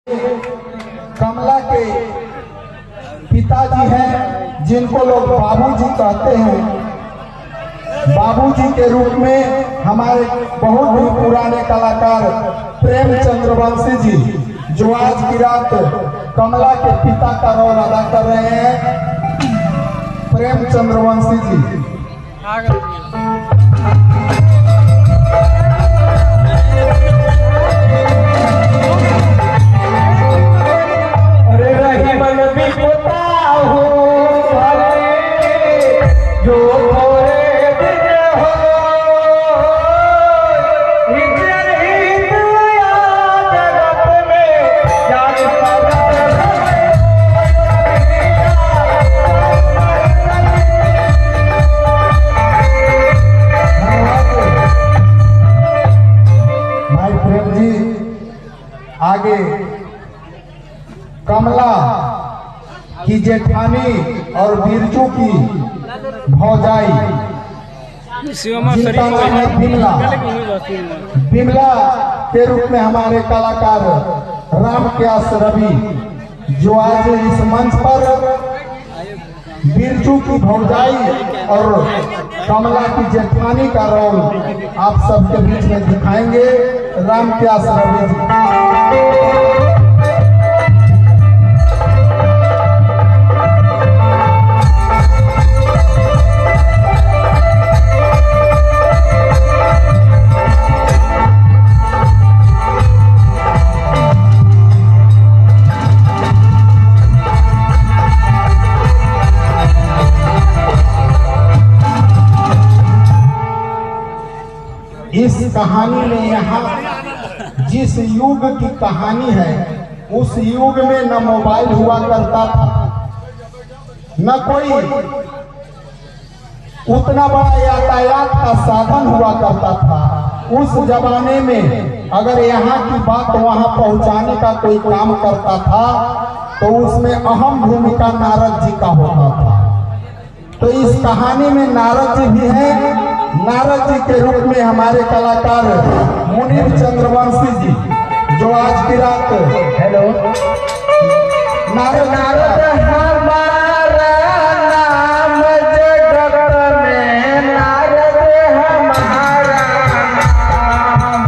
कमला के पिताजी हैं जिनको लोग बाबूजी कहते हैं। बाबूजी के रूप में हमारे बहुत ही पुराने कलाकार प्रेम चंद्रवंशी जी, जो आज की रात कमला के पिता का रोल अदा कर रहे हैं, प्रेम चंद्रवंशी जी। आगे कमला की जेठानी और बिरजू की भौजाई जिनका नाम है बिमला, बिमला के रूप में हमारे कलाकार रामक्यास रवि, जो आज इस मंच पर बिरजू की भौजाई और कमला की जेठानी का रोल आप सबके बीच में दिखाएंगे। रामक्यास रवि जी। इस कहानी में यहाँ जिस युग की कहानी है, उस युग में न मोबाइल हुआ करता था, न कोई उतना बड़ा यातायात का साधन हुआ करता था। उस जमाने में अगर यहाँ की बात वहाँ पहुँचाने का कोई काम करता था तो उसमें अहम भूमिका नारद जी का होता था। तो इस कहानी में नारद जी भी हैं। नारद जी के रूप में हमारे कलाकार मुनीर चंद्रवंशी जी, जो आज की रात नारद हमारा नाम जगत में, नारद हमारा नाम।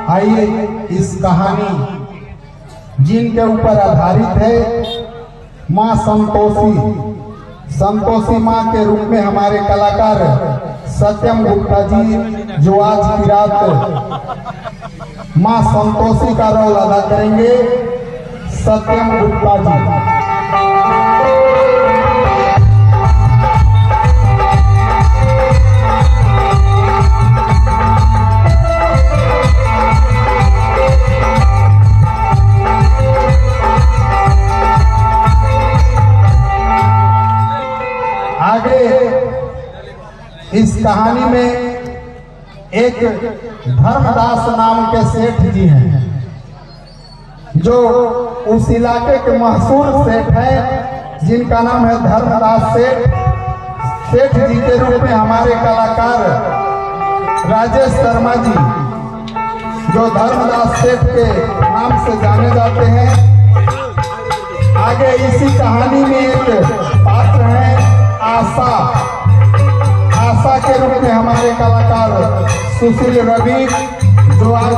आइए इस कहानी जिनके ऊपर आधारित है, माँ संतोषी माँ के रूप में हमारे कलाकार सत्यम गुप्ता जी, जो आज की रात माँ संतोषी का रोल अदा करेंगे, सत्यम गुप्ता जी। आगे इस कहानी में एक धर्मदास नाम के सेठ जी हैं, जो उस इलाके के मशहूर सेठ हैं, जिनका नाम है धर्मदास सेठ। सेठ जी के रूप में हमारे कलाकार राजेश शर्मा जी, जो धर्मदास सेठ के नाम से जाने जाते हैं। आगे इसी कहानी में एक पात्र है आशा के रूप में हमारे कलाकार सुशील रवि, जो आज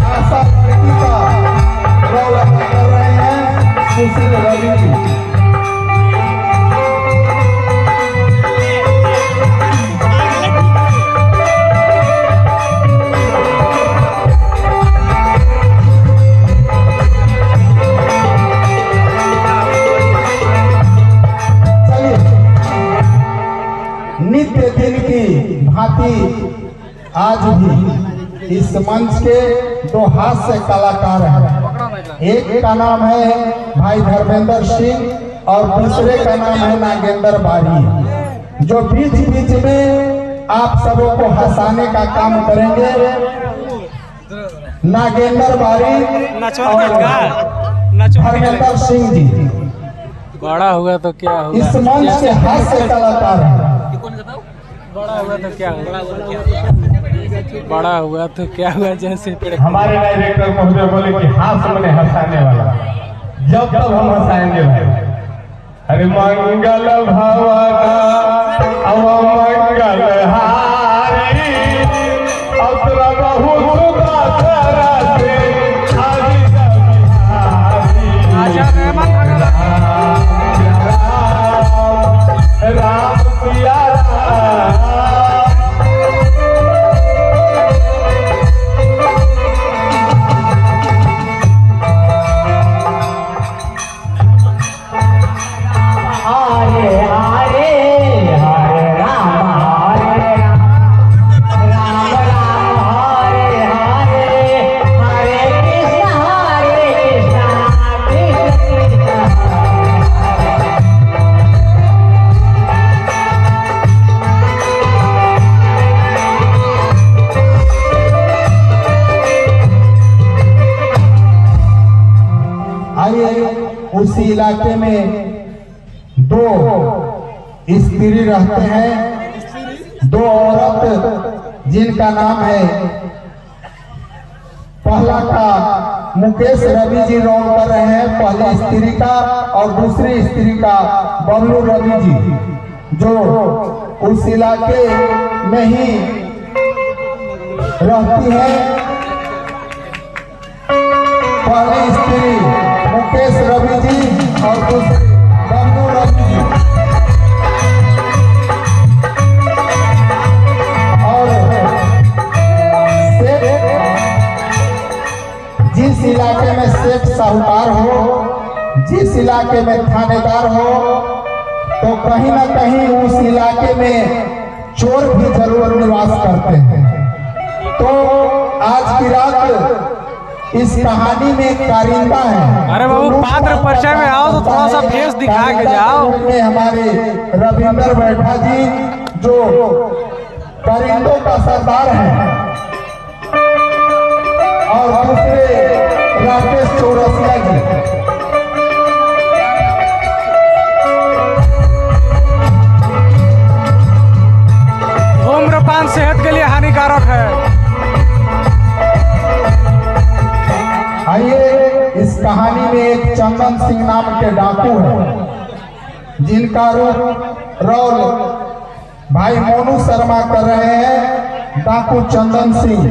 आशा लड़की का रोल अदा कर रहे हैं। सुशील रवि जी। नित्य दिन की भांति आज भी इस मंच के दो हास्य कलाकार हैं। एक का नाम है भाई धर्मेंद्र सिंह और दूसरे का नाम है नागेंद्र बारी, जो बीच बीच में आप सबों को हंसाने का काम करेंगे। नागेंद्र बारी और धर्मेंद्र सिंह जी बड़ा हुआ तो क्या हुआ, इस मंच के हास्य कलाकार हैं। बड़ा हुआ तो क्या हुआ, बड़ा हुआ तो क्या हुआ, जैसे हमारे डायरेक्टर महोदय बोले कि हाथ मैंने हंसाने वाला, जब तब हम हंसाएंगे भाई। अरे मंगल भवना अवमंगल हारी अत्र बहु सुदासर से हरि राम सिया उसी इलाके में दो स्त्री रहते हैं, दो औरत जिनका नाम है, पहला का मुकेश रवि जी रोल कर रहे हैं पहली स्त्री का, और दूसरी स्त्री का बबलू रवि जी, जो उस इलाके में ही रहती है। पहली स्त्री मुकेश रवि जी और दूसरी बबलू रवि जी। और जिस इलाके में सेठ साहूकार हो, जिस इलाके में थानेदार हो, तो कहीं ना कहीं उस इलाके में चोर भी जरूर निवास करते हैं। तो आज की रात इस कहानी में कारिंदा है। अरे बाबू पात्र परिचय में आओ तो थोड़ा सा फेस दिखा के जाओ। में हमारे रविंद्र बैठा जी जो कारिंदों का सरदार है, और दूसरे राकेश चौरसिया जी। धूम्रपान सेहत के लिए हानिकारक है। आइए, इस कहानी में एक चंदन सिंह नाम के डाकू है, जिनका रोल भाई मोनू शर्मा कर रहे हैं। डाकू चंदन सिंह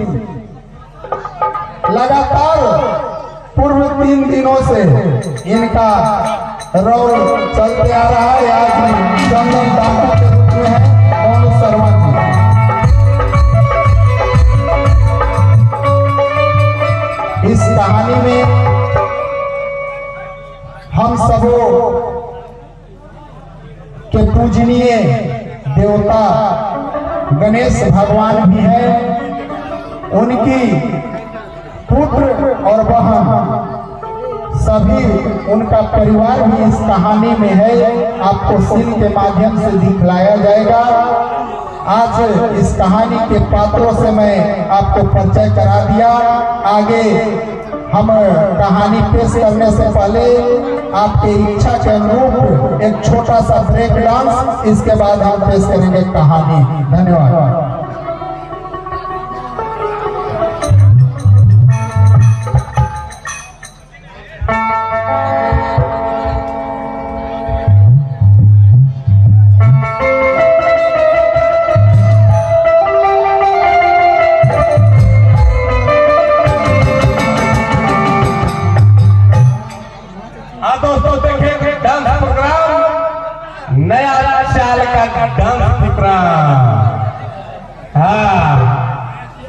लगातार पूर्व 3 दिनों से इनका रोल चलते आ रहा है। आज भी चंदन डाकू के रूप में है मोनू शर्मा जी। इस कहानी में हम सबों के पूजनीय देवता गणेश भगवान भी हैं, उनकी पुत्र और बहन सभी उनका परिवार भी इस कहानी में है। आपको सीन के माध्यम से दिखलाया जाएगा। आज इस कहानी के पात्रों से मैं आपको परिचय करा दिया। आगे हम कहानी पेश करने से पहले आपकी इच्छा के अनुरूप एक छोटा सा ब्रेक डांस, इसके बाद हम पेश करेंगे कहानी। धन्यवाद। हाँ दोस्तों देखिए डांस प्रोग्राम, नया साल का डांस प्रोग्राम। हाँ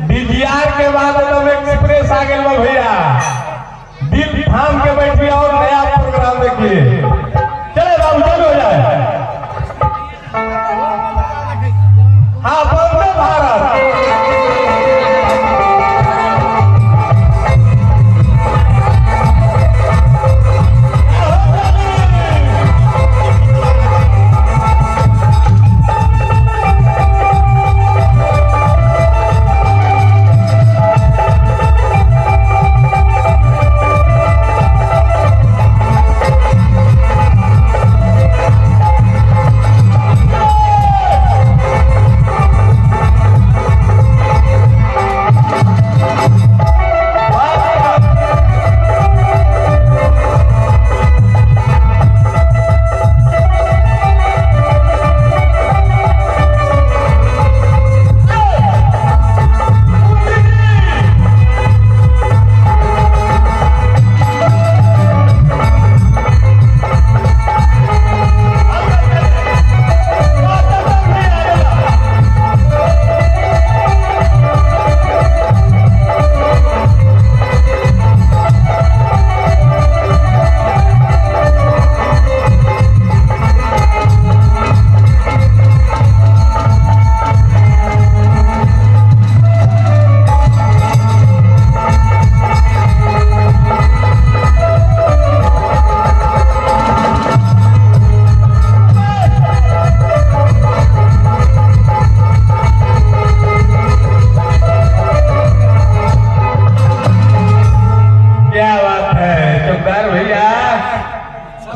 डीजीआर के बाद एकदम एक्सप्रेस आ गए भैया, दिल थाम के बैठिए और नया प्रोग्राम देखिए। चले बाबू चलो हो जाए। हाँ वंदे भारत।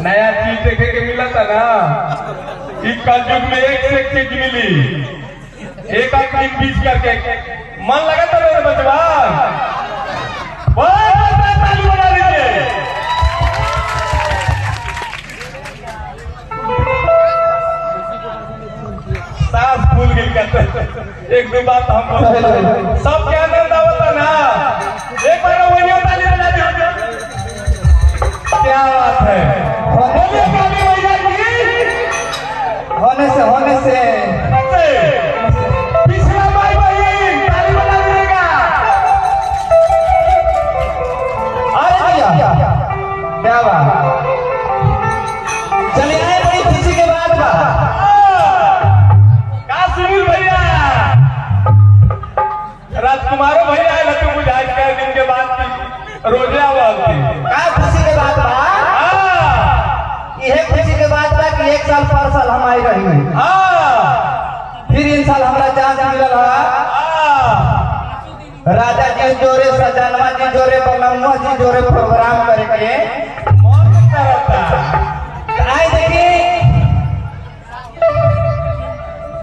नया चीज देखे के मिला था ना, इस कलयुग में एक से एक चीज मिली, एक एक बीच करके मन लगा था मेरे बचवा। ताली बजा दीजिए। सांस फूल गई कहते। एक दो बात हम सब क्या आनंद आवता ना, एक बार वही ताली बजा दीजिए। क्या बात है, बोलिए काली मैया की होने से पिछला भाई बहन ताली बजा दीजिएगा। क्या बात, चलिए आए बड़ी खुशी के बाद का सुनील भैया, राजकुमारो भैया आए लगे बुझाई कई दिन के बाद रोजे आवल थी। का खुशी के बाद यह खुशी के बाद बा कि एक साल पर साल हम आई रही है। फिर इन साल हमारा चांस मिलल है राजा जी जोरे, सजनवा जी जोरे, बलमुआ जी जोरे प्रोग्राम करके आए। देखिए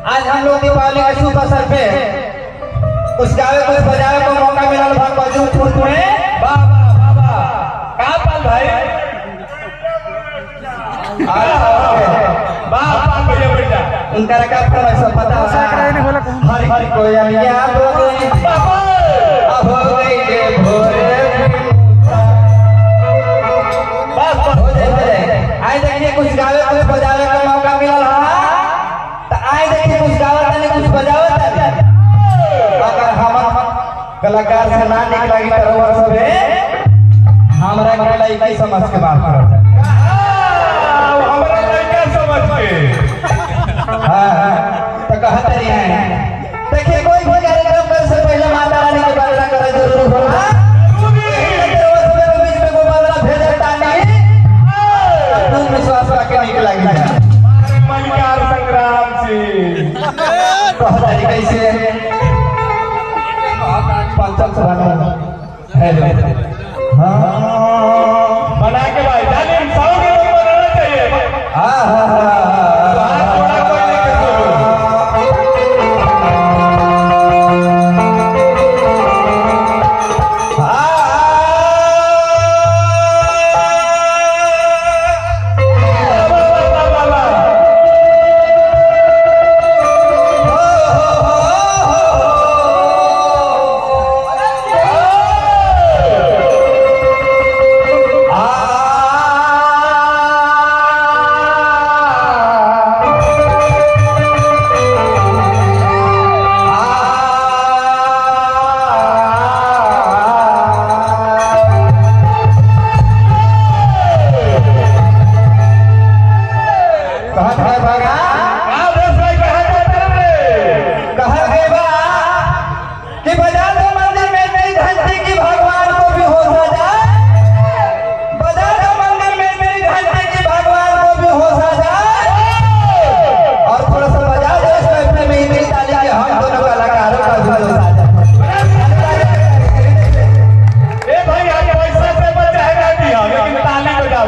आज हम लोग दीपावली के शुभ अवसर पे कुछ गावे कुछ बजावे को मौका मिलल भाग बाजू फुरफुरे। कहा पाल भाई उनका रखा सब पता हर हर कोई आए देखिए कुछ गावे कुछ बजावे का मौका मिलल है। आए देखिए कुछ गावे कुछ बजावे, अगर हम कलाकार से ना निकला हमारा लड़का समझ के बात कर, हमारा लड़का समझ के तो कहते हैं। देखिए कोई भी कार्यक्रम कर से पहले माता रानी के वंदना करे जरूर होला। बीच में गोबाला भेजे तानी तुम विश्वास रखे निकला गया मलिकार संग्राम सिंह कहता कैसे पंचम सभा है। बना के भाई जाने 100 के लोग बनाना चाहिए।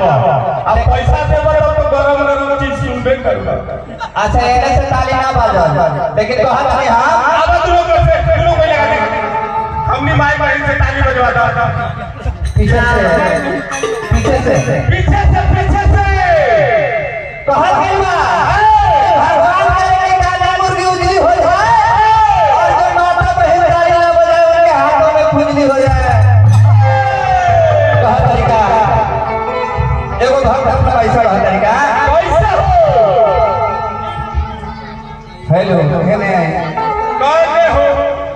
अब पैसा देबो तो गरम गरम चीज सुनबे करबो। अच्छा एने से ताली ना बाजल लेकिन कहत नहीं हां अब दोनों को कोई लगा दे। हमनी माई बहन से ताली बजवा दो। पीछे से कहत नहीं बा भगवान करे कि काली मुर्गी उजली हो जाए और जो माता बहन ताली ना बजाए उनके हाथों में खुजली हो जाए। कहत तरीका एगो भक्त अपना पैसा कहत तरीका पैसा हो हेलो कहने कहने हो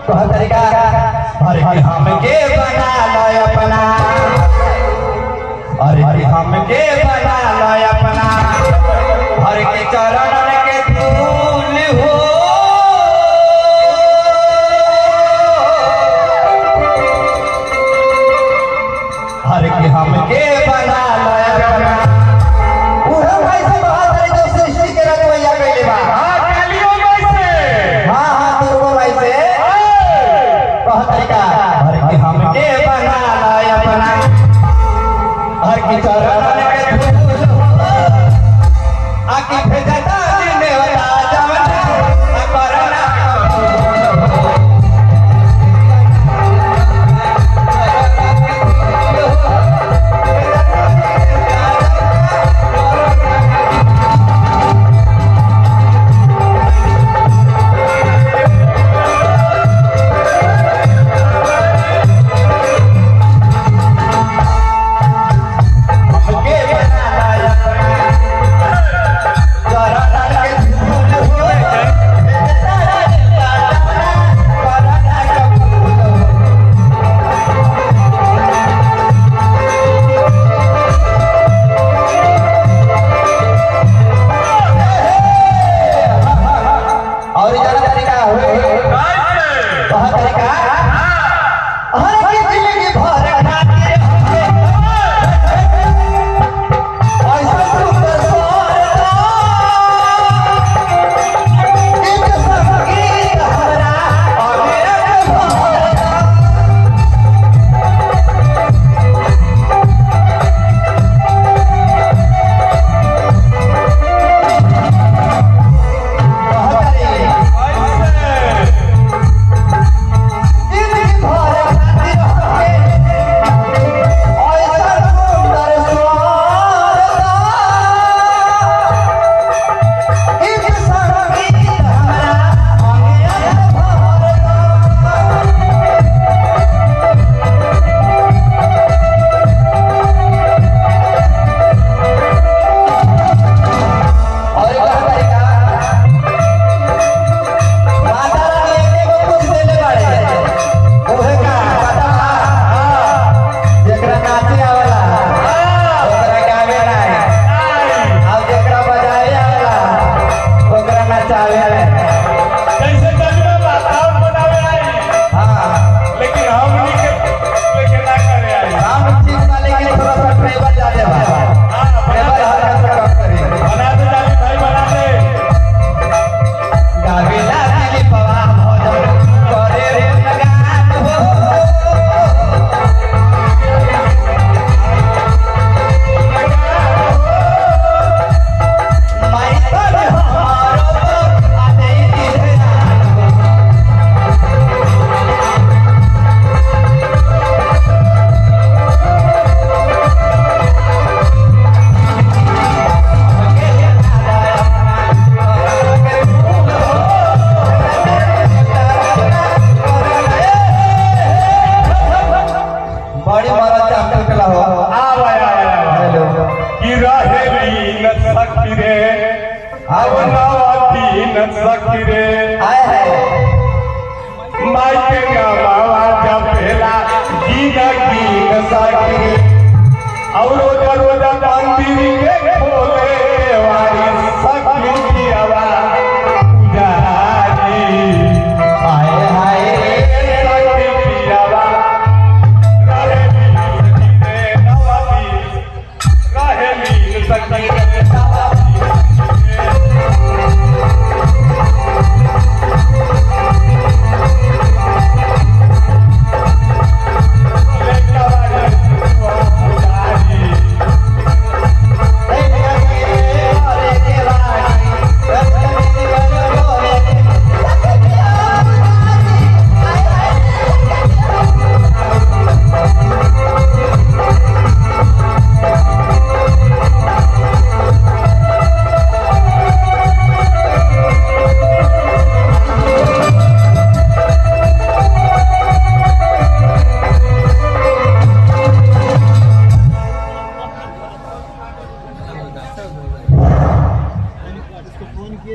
कहत तरीका अरे कि हमके बना लो अपना अरे कि हमके बना लो अपना हर के चरण के धूल हो हर के हमके बना लो अपना पूरा भाई से बहुत सारी जो सृष्टि के रखवैया कइले बा हां कालियो भाई से हां हां दुर्गो भाई से कहत तरीका हर के हमके बना लो अपना हर की चरण के धूल हो आकी भेजता दिने बता जवन करना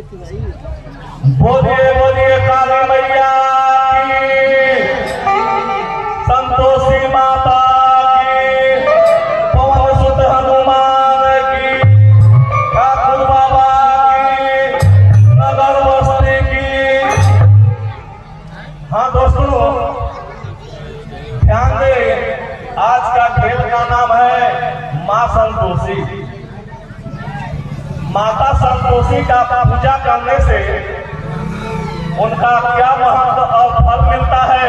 बोलिए बोलिए काली मैया की, संतोषी माता की, पवन सुत हनुमान की, ठाकुर बाबा की, नगर बस्ती की। हाँ दोस्तों ध्यान दें, आज का खेल का नाम है माँ संतोषी। माता संतोषी का पूजा करने से उनका क्या महत्व और फल मिलता है,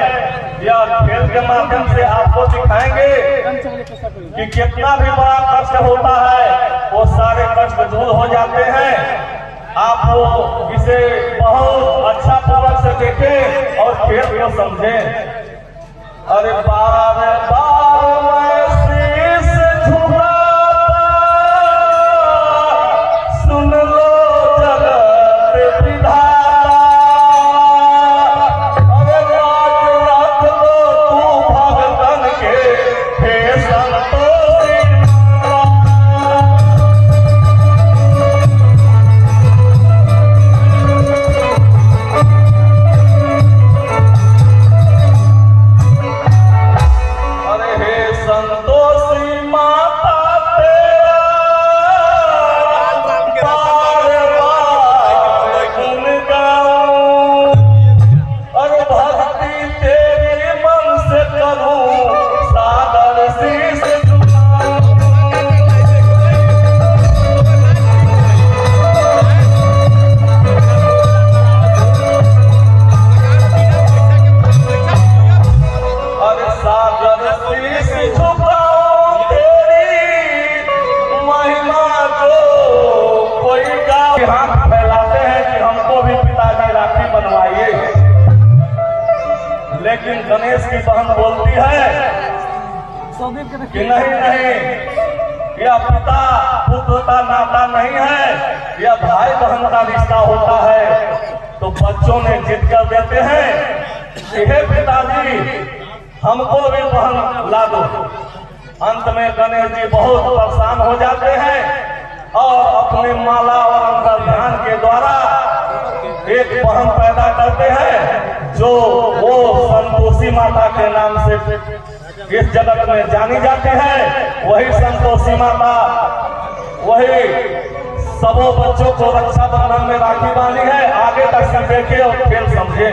यह खेल के माध्यम से आपको दिखाएंगे कि कितना भी बड़ा कष्ट होता है वो सारे कष्ट दूर हो जाते हैं। आप वो इसे बहुत अच्छा पूर्वक से देखें और खेल को समझें। अरे बार बार शीश झुकाता, सुन लो जगत विधाता। अरे लाज रख लो तू भगतन के, हे संतोषी लेकिन गणेश की बहन बोलती है कि नहीं नहीं, यह पिता पुत्र का नाता नहीं है, यह भाई बहन का रिश्ता होता है। तो बच्चों ने जिद कर देते हैं कि हे पिताजी हमको भी बहन ला दो। अंत में गणेश जी बहुत परेशान हो जाते हैं और अपने माला और अंतर्ध्यान के द्वारा एक बहन पैदा करते हैं जो वो संतोषी माता के नाम से इस जगत में जानी जाती है। वही संतोषी माता वही सबों बच्चों को रक्षाबंधन में राखी बांधी है। आगे तक देखे और खेल समझे।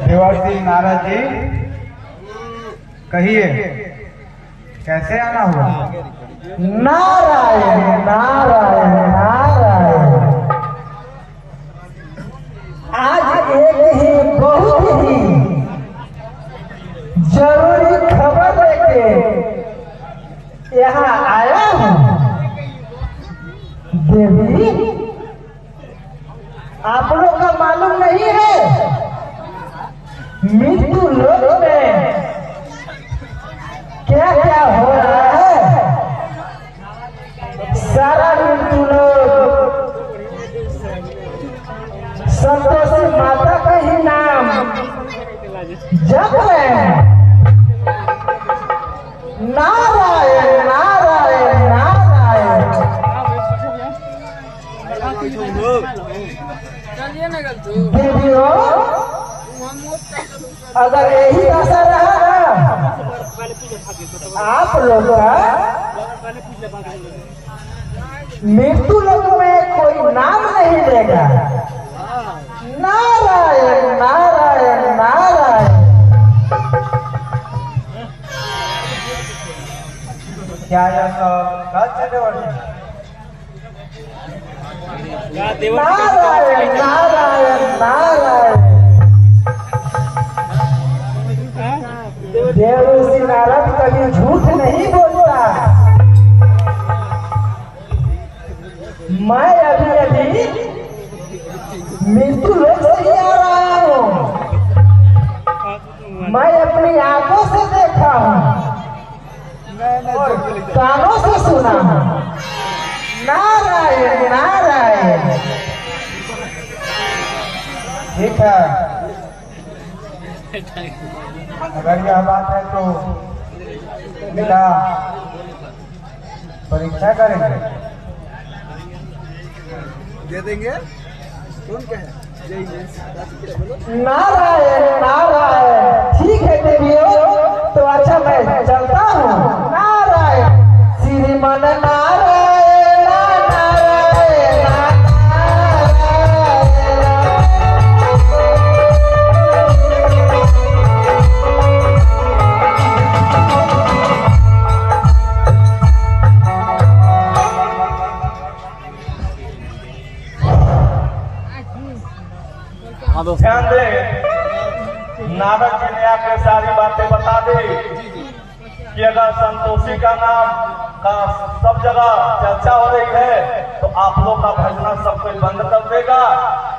देवासी नारद जी कहिए कैसे आना हुआ? नारायण नारायण नारायण। आज एक ही बहुत ही जरूरी खबर लेके यहाँ आया हूँ। देवी आप लोग का मालूम नहीं है मृत्यु लोक में क्या क्या हो रहा है? सारा मृत्यु लोक संतोषी माता का ही नाम जप रहे हैं। नारायण नारायण नारायण। अगर यही दशा रहा ना आप लोग का, मृत्यु लोक में कोई नाम नहीं लेगा। नारायण नारायण नारायण। क्या नारायण नारायण नारायण। देवऋषि नारद कभी झूठ नहीं बोलता। मैं अभी मृत्यु लोक से ही आ रहा हूँ। मैं अपनी आंखों से देखा हूँ, कानों से सुना हूँ। नारायण नारायण। ठीक है, अगर यह बात है तो बेटा परीक्षा करेंगे, दे देंगे। कौन कहे? नारायण नारायण। ठीक है देवियों, तो अच्छा मैं चलता हूँ। नारायण श्रीमन नारायण नारायण ध्यान दे, नारद जी ने आके सारी बातें बता दी कि अगर संतोषी का नाम का सब जगह चर्चा हो रही है तो आप लोग का भजना सब कोई बंद कर देगा।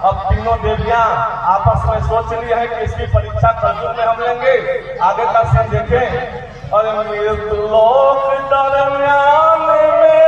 अब तीनों देवियां आपस में सोच ली है कि इसकी परीक्षा कलयुग में हम लेंगे। आगे का सीन देखें। और मृत्यु लोक दरम्यान में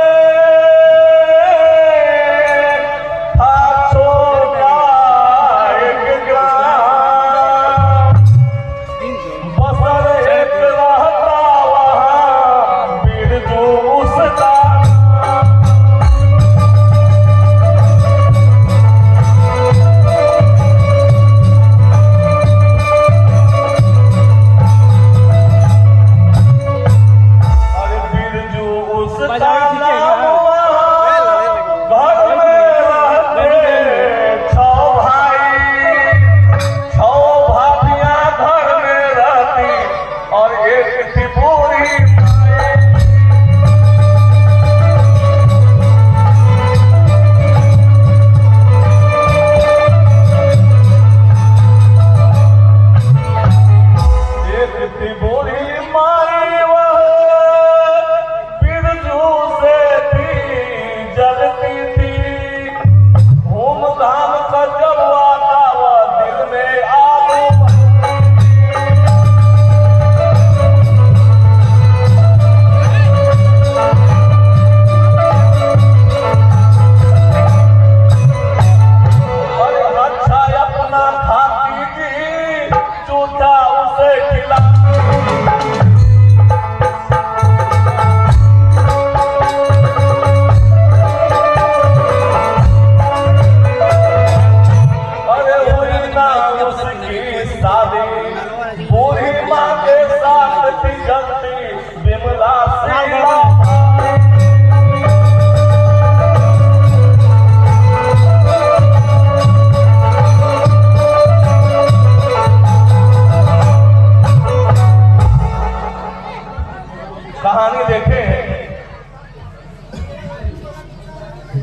कहानी देखें।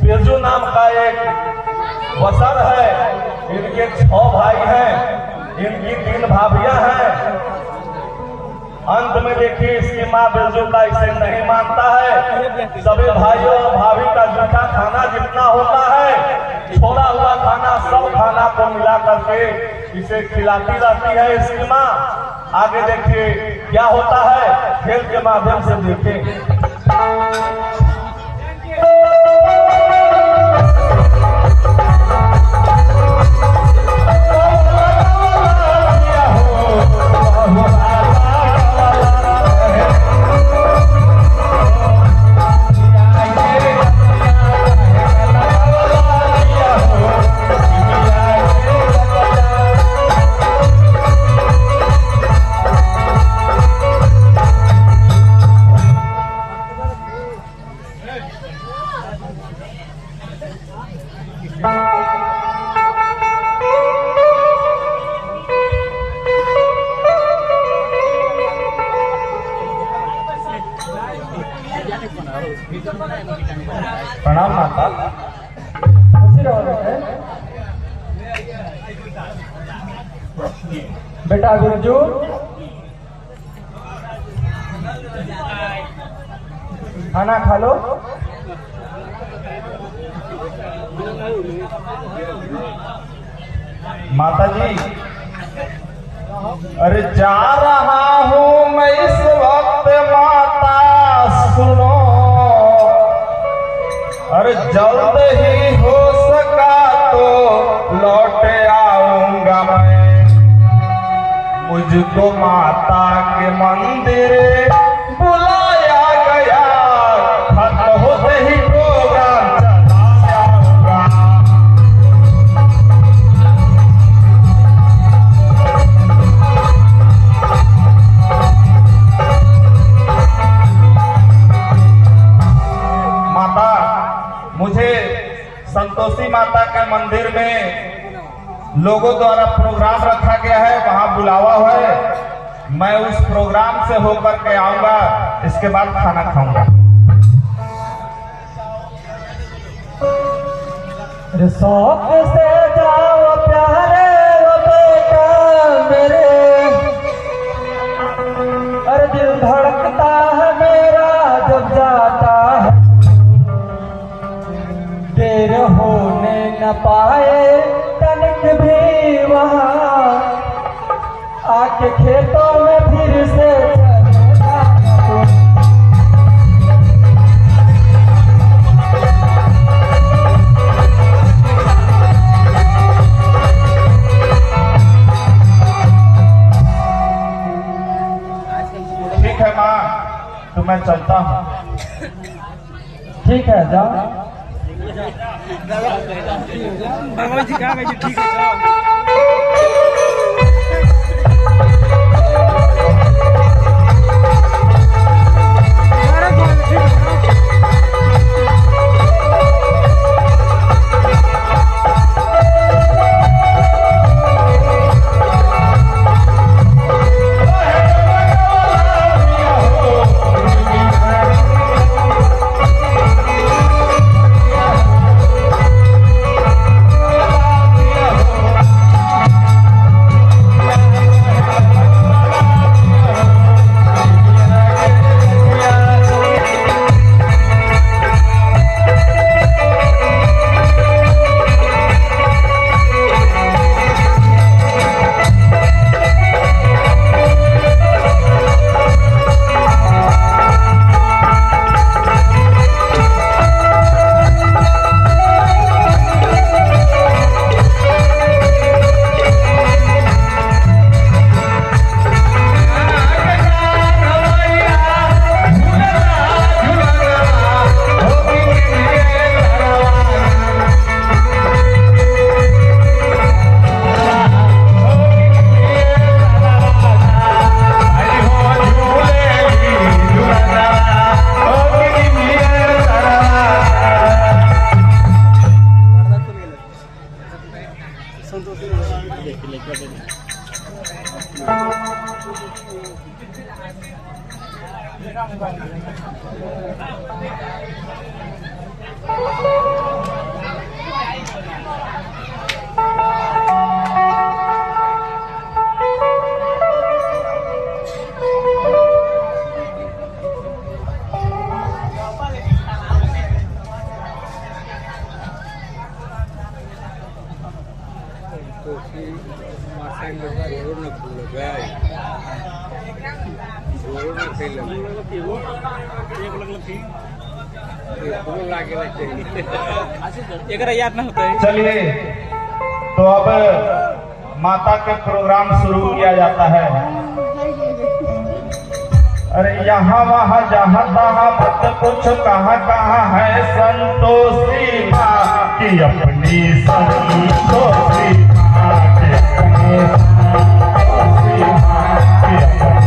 बिरजू नाम का एक वसर है, इनके 6 भाई हैं, इनकी 3 भाभियां हैं। अंत में देखिए इसकी माँ बिरजू का इसे नहीं मानता है। सभी भाइयों और भाभी का जूठा खाना जितना होता है, छोड़ा हुआ खाना सब खाना को मिला करके इसे खिलाती रहती है इसकी माँ। आगे देखिए क्या होता है, खेल के माध्यम से देखें। प्रणाम माता। खुशी रहो बेटे। बेटा बिरजू, खाना खा लो। माता जी, अरे जा रहा हूं मैं इस वक्त माता सुनो, अरे जल्द ही हो सका तो लौट आऊंगा मैं। मुझको माता के मंदिर बुलाया गया, खत्म होते ही प्रोग्राम चला जाऊंगा। माता, मुझे संतोषी माता के मंदिर में लोगों द्वारा प्रोग्राम रखा गया है, वहां बुलावा है। मैं उस प्रोग्राम से होकर के आऊंगा, इसके बाद खाना खाऊंगा। अरे शौक से जाओ प्यारे वो बेटा मेरे, अरे दिल धड़कता है मेरा जब जाता है। देर होने न पाए तनिक भी वहाँ, आके खेतों में फिर से चलेगा तू। ठीक है माँ, तो मैं चलता हूँ। ठीक है, जाओ। भगवान जी कहाँ गए जी? ठीक है जाओ। याद ना होता है। चलिए, तो अब माता के प्रोग्राम शुरू किया जाता है। अरे यहाँ वहाँ जहाँ तहाँ मत कुछ कहाँ कहाँ है संतोषी माँ की अपनी संतोषी माँ की अपनी संतोषी माँ की अपनी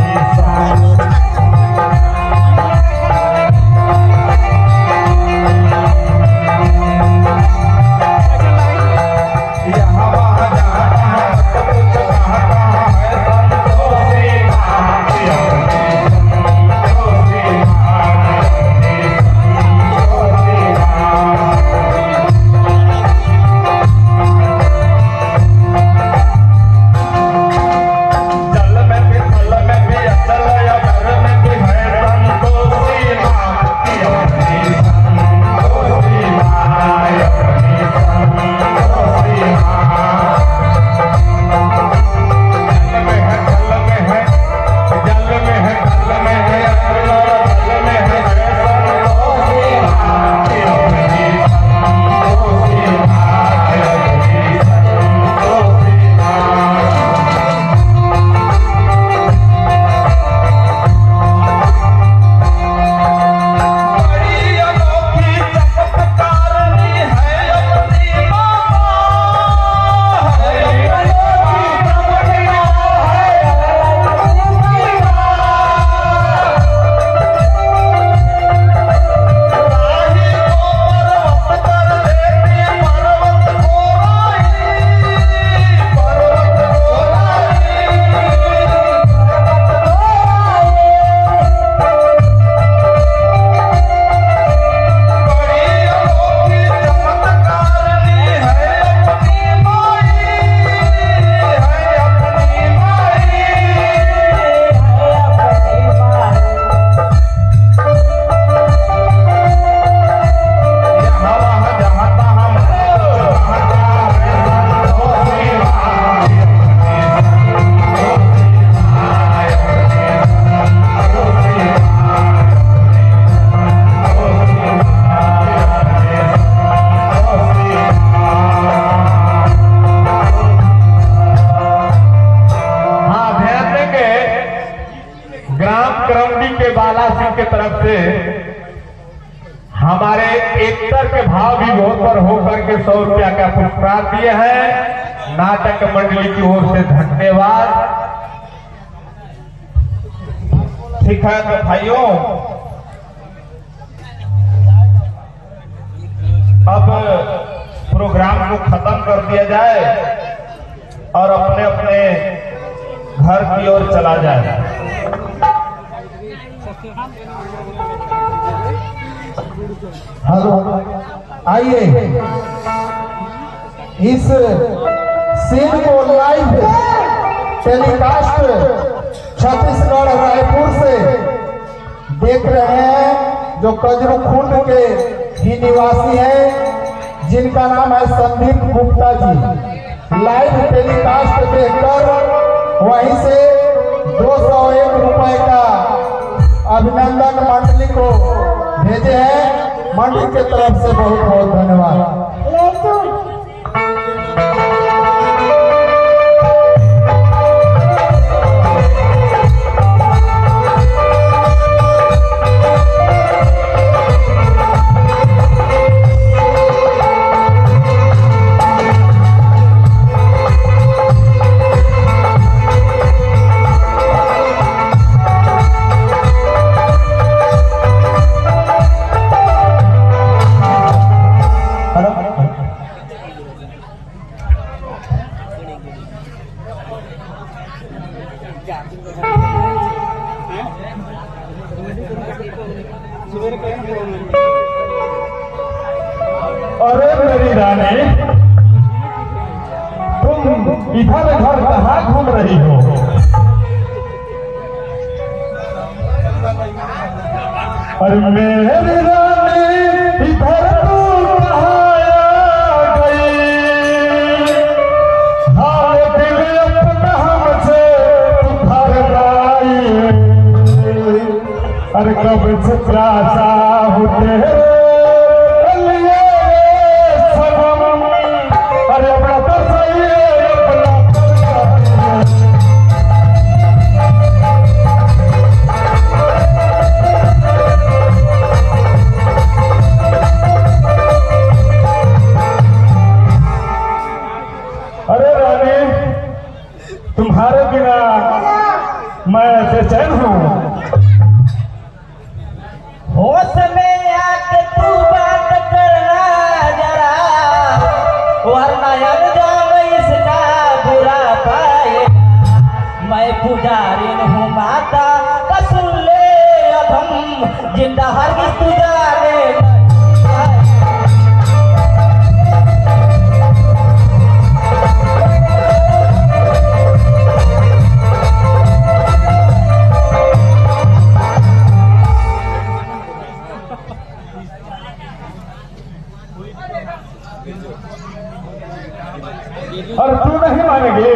की तरफ से हमारे एक्टर के भाव भी बहुत पर होकर के 100 रुपया का पुरस्कार दिए हैं। नाटक मंडली की ओर से धन्यवाद। ठीक है तो भाइयों, अब प्रोग्राम को खत्म कर दिया जाए और अपने अपने घर की ओर चला जाए। हेलो, आइए इस सीन को लाइव टेलीकास्ट छत्तीसगढ़ रायपुर से देख रहे हैं, जो कजरुखुंड के ही निवासी हैं, जिनका नाम है संदीप गुप्ता जी। लाइव टेलीकास्ट देखकर वहीं से 201 रुपए का अभिनंदन मंडली को भेजे हैं। मंडली के तरफ से बहुत बहुत धन्यवाद। अरे मेरी रानी, तुम इधर उधर कहाँ घूम रही हो? अरे मेरी रानी, इधर तू कहाँ आ गई? हाल दिल अपना हमसे उधर लाई। अरे कब से त्रासा होते तुम्हारे बिना मैं बेचैन हूँ। होश में आके तू बात करना जरा, वरना अंजाम इसका बुरा पाए। मैं पुजारी हूँ माता का, सुन ले अब हम जिंदा हरगिज़ तू जाने और तू नहीं मानेगी।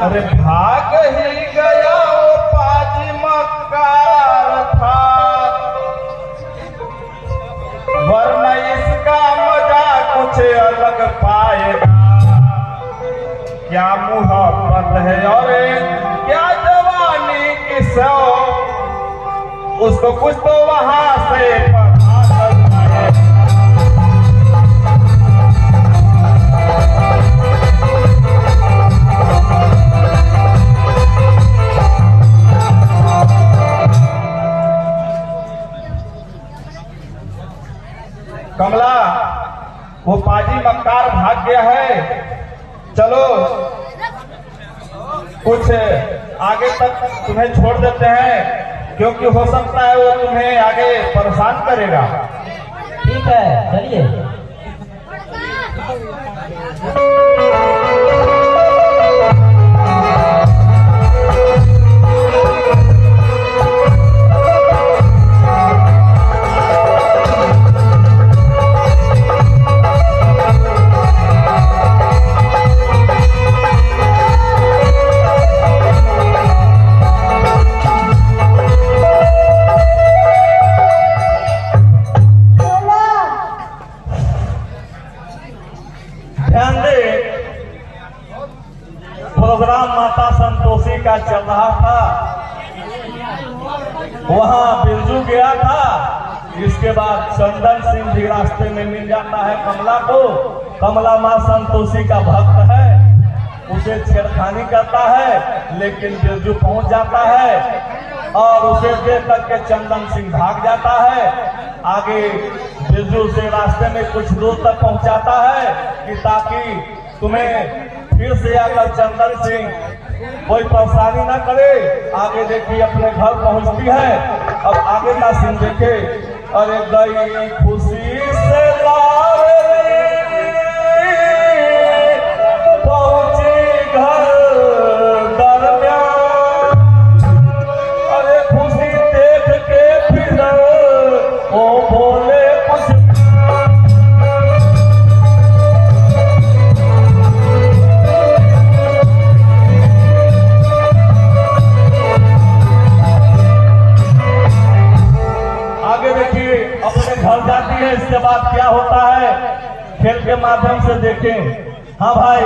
अरे भाग ही गया वो पाजी मक्कार था, वरना इसका मजा कुछ अलग पाएगा। क्या मुहब्बत है और क्या जवानी की सौ, उसको कुछ तो वहां से पता चलता है। कमला, वो पाजी मक्कार भाग गया है। चलो कुछ आगे तक तुम्हें छोड़ देते हैं, क्योंकि हो सकता है वो तुम्हें आगे परेशान करेगा। ठीक है, चलिए। का चल रहा था, वहां बिरजू गया था। इसके बाद चंदन सिंह भी रास्ते में मिल जाता है कमला को। कमला मां संतोषी का भक्त है, उसे छेड़खानी करता है, लेकिन बिरजू पहुंच जाता है और उसे देख करके चंदन सिंह भाग जाता है। आगे बिरजू से रास्ते में कुछ दूर तक पहुंचाता है कि ताकि तुम्हें फिर से आकर चंदन सिंह कोई परेशानी ना करे। आगे देखिए अपने घर पहुंचती है। अब आगे का सीन देखे। अरे गई खुशी से पहुंची घर दरमियान, अरे खुशी देख के फिर ओ बोले कुछ। अपने घर जाती है। इसके बाद क्या होता है खेल के माध्यम से देखें। हाँ भाई,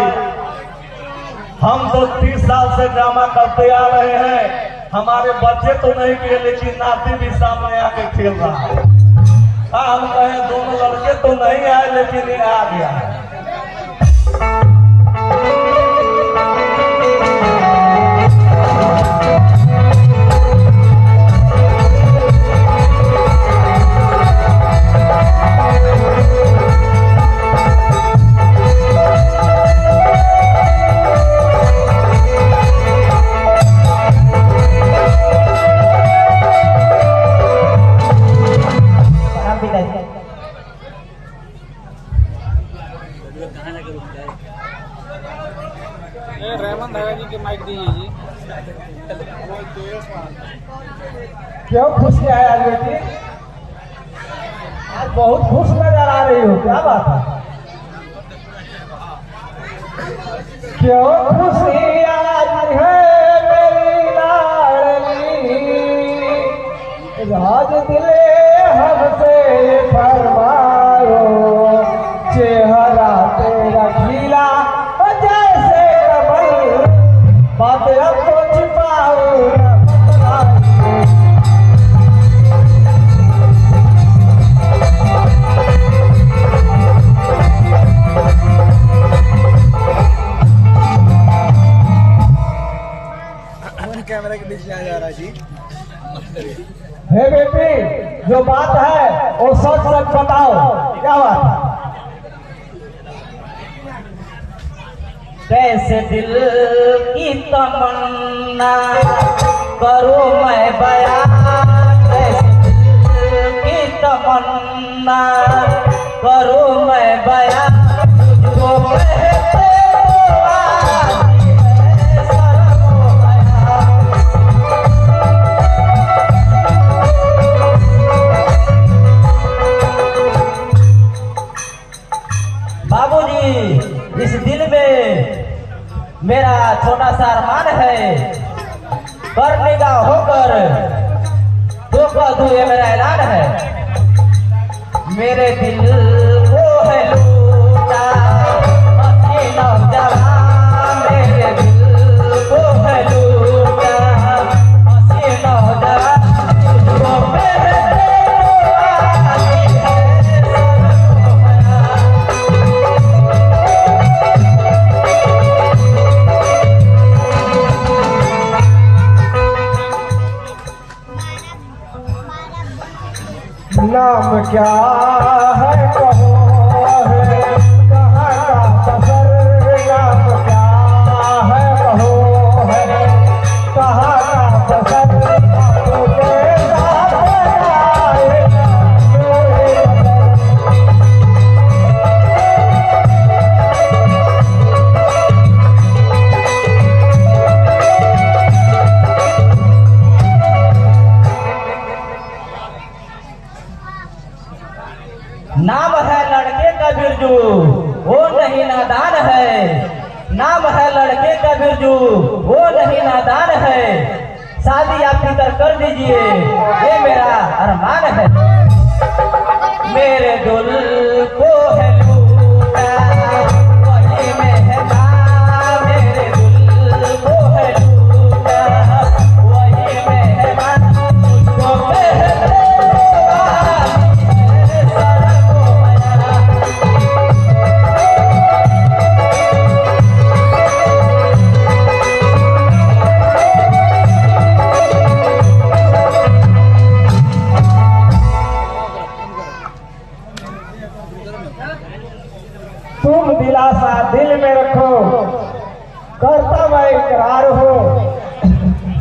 हम तो 30 साल से ड्रामा करते आ रहे हैं। हमारे बच्चे तो नहीं किए, लेकिन नाती भी सामने आके खेल रहा है। हम कहें दोनों लड़के तो नहीं आए, लेकिन ये आ गया है। रेमन धागा जी के माइक दीजिए जी। क्यों खुश क्या है आज बेटी? आज बहुत खुश नजर आ रही हो, क्या बात है? क्यों खुशी आज है मेरी लाडली, राज दिले हमसे फरमाओ, चेहरा तेरा खिला जैसे कमल, बात को छिपाओ कैमरा के बीच में आ जा रहा जी। हे बेटी, जो बात है वो सच सच बताओ, क्या बात है? कैसे दिल की तमन्ना करूं मैं बयान, कैसे दिल की तमन्ना करूं मैं बयान, तुझको कहते तो आती है शर्म हया। बाबूजी, इस दिल में मेरा छोटा सा अरमान है, पर निगाह होकर दो का दो ये मेरा ऐलान है। मेरे दिल को है लूटा हसीना जवान, मेरे दिल को है लूटा हसीना जवान, तुझको कहते तो आती है शर्म हया। नाम क्या है कहो है, कहाँ का सफर, नाम क्या है कहो है, कहाँ का सफर, तुझे साथ आएगा मेरे सफर। नाम है लड़के का बिरजू, वो नहीं नादान है। नाम है लड़के का बिरजू, वो नहीं नादान है। शादी आप फिक्र कर दीजिए, ये मेरा अरमान है। मेरे दिल को है लूटा वही मेहमान, मेरे दिल को है लूटा सच्चा सा दिल में रखो, करता मैं इकरार हूँ,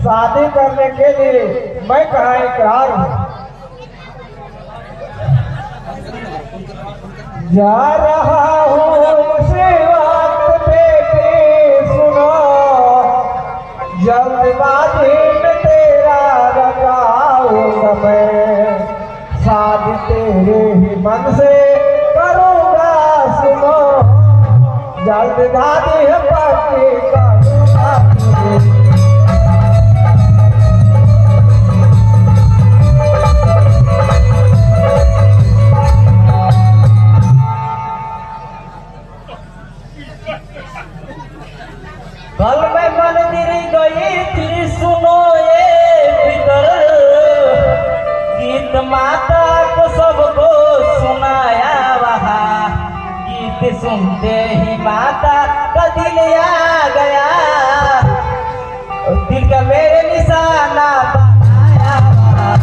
शादी करने के लिए मैं कहाँ इकरार हूँ। जा रहा हूँ उसी वक्त बेटी सुनो, जल्दबाजी में तेरा रंगाऊंगा मैं, शादी तेरे ही मन से करूँगा सुनो, जल्दबाजी है पक्की करूँगा तुझे। कल मैं मंदिर गई थी सुनो ये भीतर, गीत माता को सबको सुनाया वहाँ, गीत सुनते ही माता का दिल आ गया, दिल का मेरे निशाना बनाया वहाँ।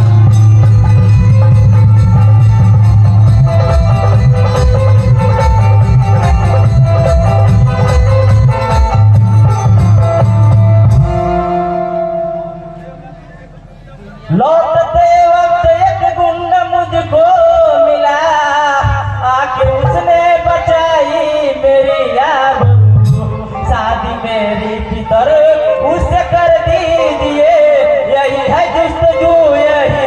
लौटते वक्त एक गुंडा मुझको मिला, आके उसने बचाई मेरी आबरू, शादी मेरी भीतर उससे कर दीजिए, यही है जुस्तजू यही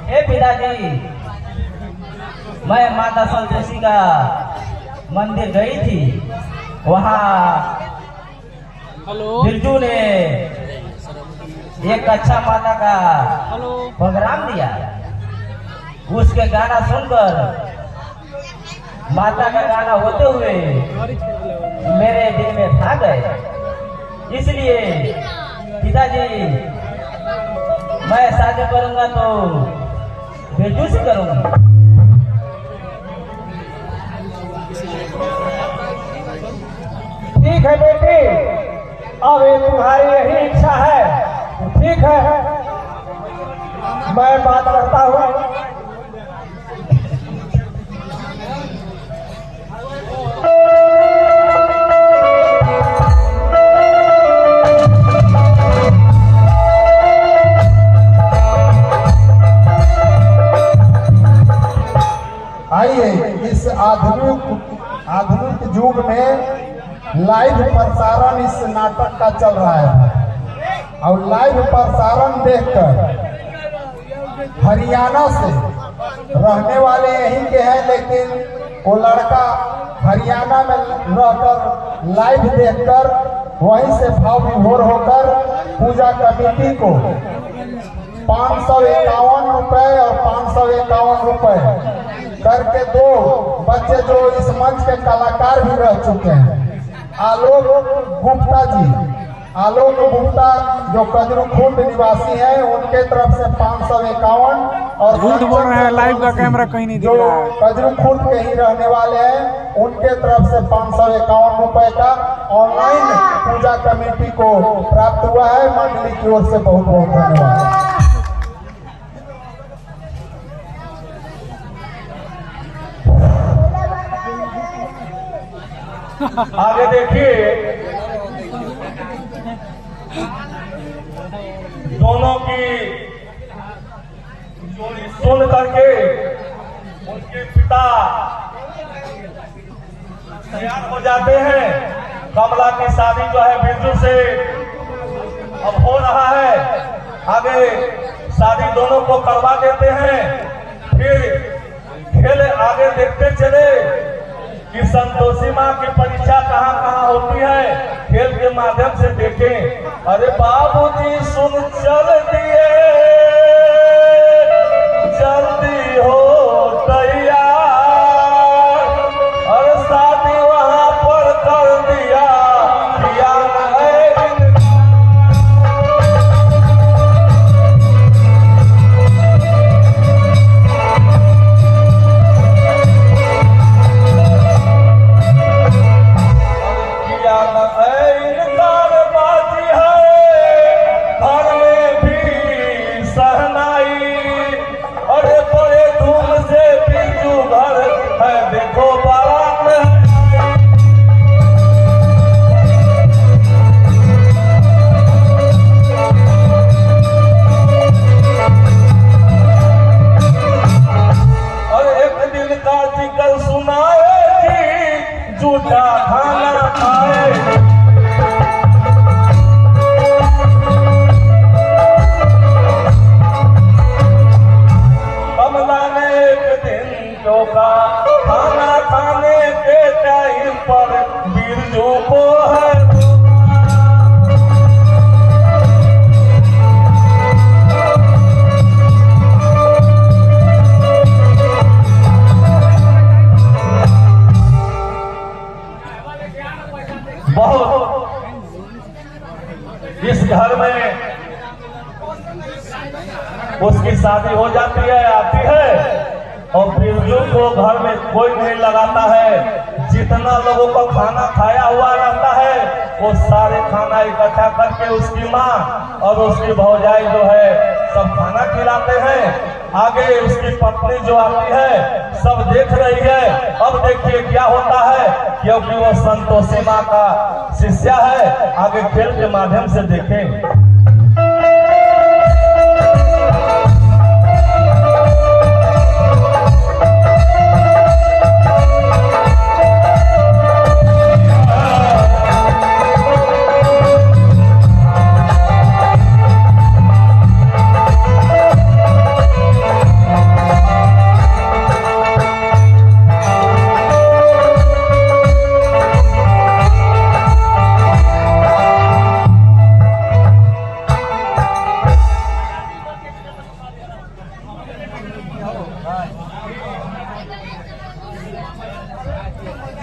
है पिताजी। मैं माता संतोषी का मंदिर गई थी, वहाँ हेलो बिरजू ने एक अच्छा माता का हेलो प्रोग्राम दिया, उसके गाना सुनकर माता का गाना होते हुए मेरे दिल में ठा गए, इसलिए पिताजी मैं शादी करूंगा तो बिरजू से करूंगी। ठीक है बेटी, अब ये तुम्हारी यही इच्छा है, ठीक है, मैं बात करता हूँ। आइए, इस आधुनिक युग में लाइव प्रसारण इस नाटक का चल रहा है, और लाइव प्रसारण देखकर हरियाणा से रहने वाले यहीं के हैं, लेकिन वो लड़का हरियाणा में रहकर लाइव देखकर वहीं से भाव विभोर होकर पूजा कमेटी को 551 रुपए और 551 रुपए करके दो बच्चे जो इस मंच के कलाकार भी रह चुके हैं, आलोक गुप्ता जो कजरू खुर्द निवासी हैं, उनके तरफ से 551 और झूठ बोल रहे हैं, लाइव का कैमरा कहीं नहीं दिख जो रहा है। कजरू खुर्द के ही रहने वाले हैं, उनके तरफ से 551 रुपए का ऑनलाइन पूजा कमेटी को प्राप्त हुआ है। मंडली की ओर से बहुत बहुत धन्यवाद। आगे देखिए, दोनों की जोड़ी सुन करके उनके पिता तैयार हो जाते हैं। कमला की शादी जो है बिरजू से अब हो रहा है, आगे शादी दोनों को करवा देते हैं। फिर खेल आगे देखते चले कि संतोषी माँ की परीक्षा कहाँ कहाँ होती है, खेल के माध्यम से देखें। अरे बाबूजी सुन चल दिए, जल्दी हो तैयार, और शादी वहाँ पर कर दिया, किया है किया है झूठा खाना खाए। कमला ने एक दिन टोका, खाना खाने के टाइम पर बिरजू को है इस घर में उसकी शादी हो जाती है, आती है, और बिरजू को घर में कोई नहीं लगाता है। जितना लोगों को खाना खाया हुआ रहता है वो सारे खाना इकट्ठा करके उसकी माँ और उसकी भौजाई जो है सब खाना खिलाते हैं। आगे उसकी पत्नी जो आती है सब देख रही है। अब देखिए क्या होता है, क्योंकि वो संतोषी माँ का शिष्या है। आगे खेल के माध्यम से देखें।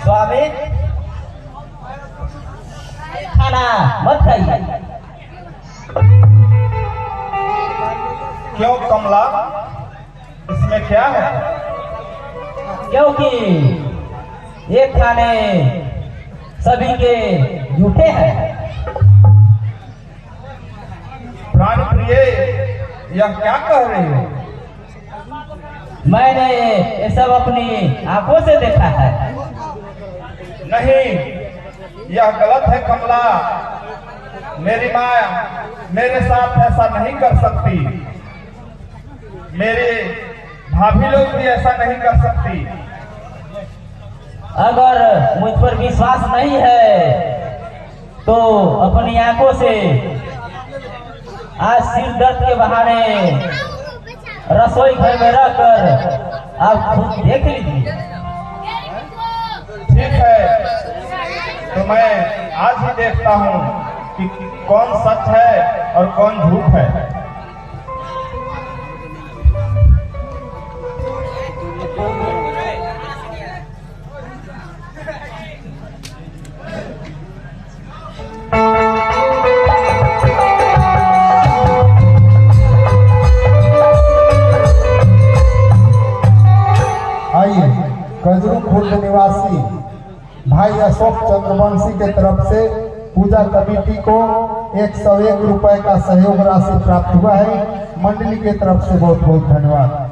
स्वामी खाना मत खाइए। क्यों कमला, इसमें क्या है? क्योंकि ये खाने सभी के झूठे हैं। प्राण प्रिय, यह क्या कह रही हो? मैंने ये सब अपनी आंखों से देखा है। नहीं, यह गलत है कमला। मेरी माँ मेरे साथ ऐसा नहीं कर सकती, मेरे भाभी लोग भी ऐसा नहीं कर सकती। अगर मुझ पर विश्वास नहीं है तो अपनी आंखों से आज सिर दर्द के बहाने रसोई घर में रहकर आप खुद देख लीजिए। ठीक है, तो मैं आज ही देखता हूँ कि कौन सच है और कौन झूठ है। आइए, कजरू खुर्द निवासी भाई अशोक चंद्रवंशी के तरफ से पूजा कमेटी को 101 रुपए का सहयोग राशि प्राप्त हुआ है। मंडली के तरफ से बहुत बहुत धन्यवाद।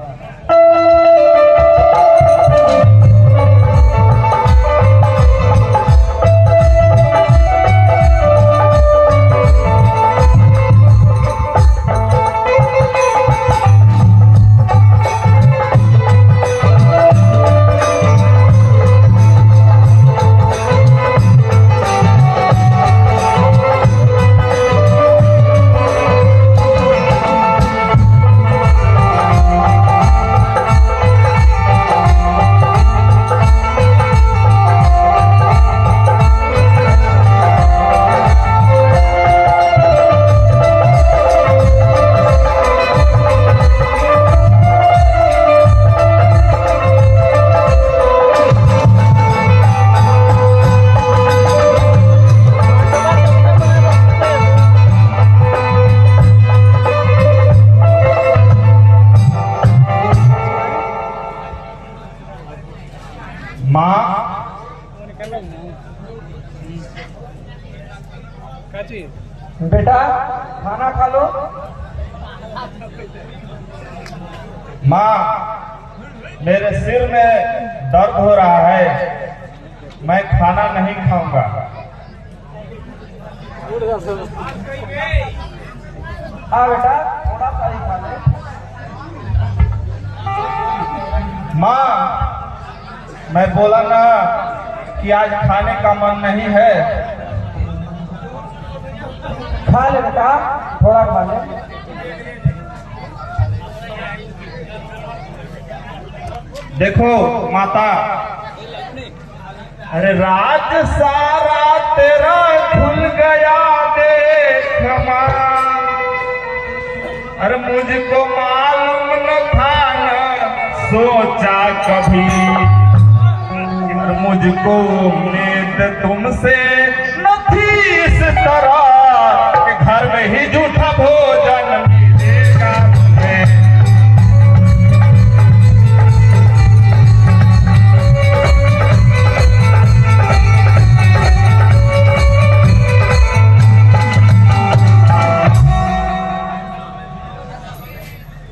बेटा खाना खा लो। माँ, मेरे सिर में दर्द हो रहा है, मैं खाना नहीं खाऊंगा। हाँ बेटा, थोड़ा सा ही खा ले। माँ, मैं बोला ना कि आज खाने का मन नहीं है। खा ले बेटा, थोड़ा खा ले। देखो माता, अरे राज सारा तेरा खुल गया देख मां, अरे मुझको मालूम न था न सोचा कभी, अरे मुझको उम्मीद तुमसे न थी इस तरह कि घर में ही झूठा भोजन मिलेगा मुझे।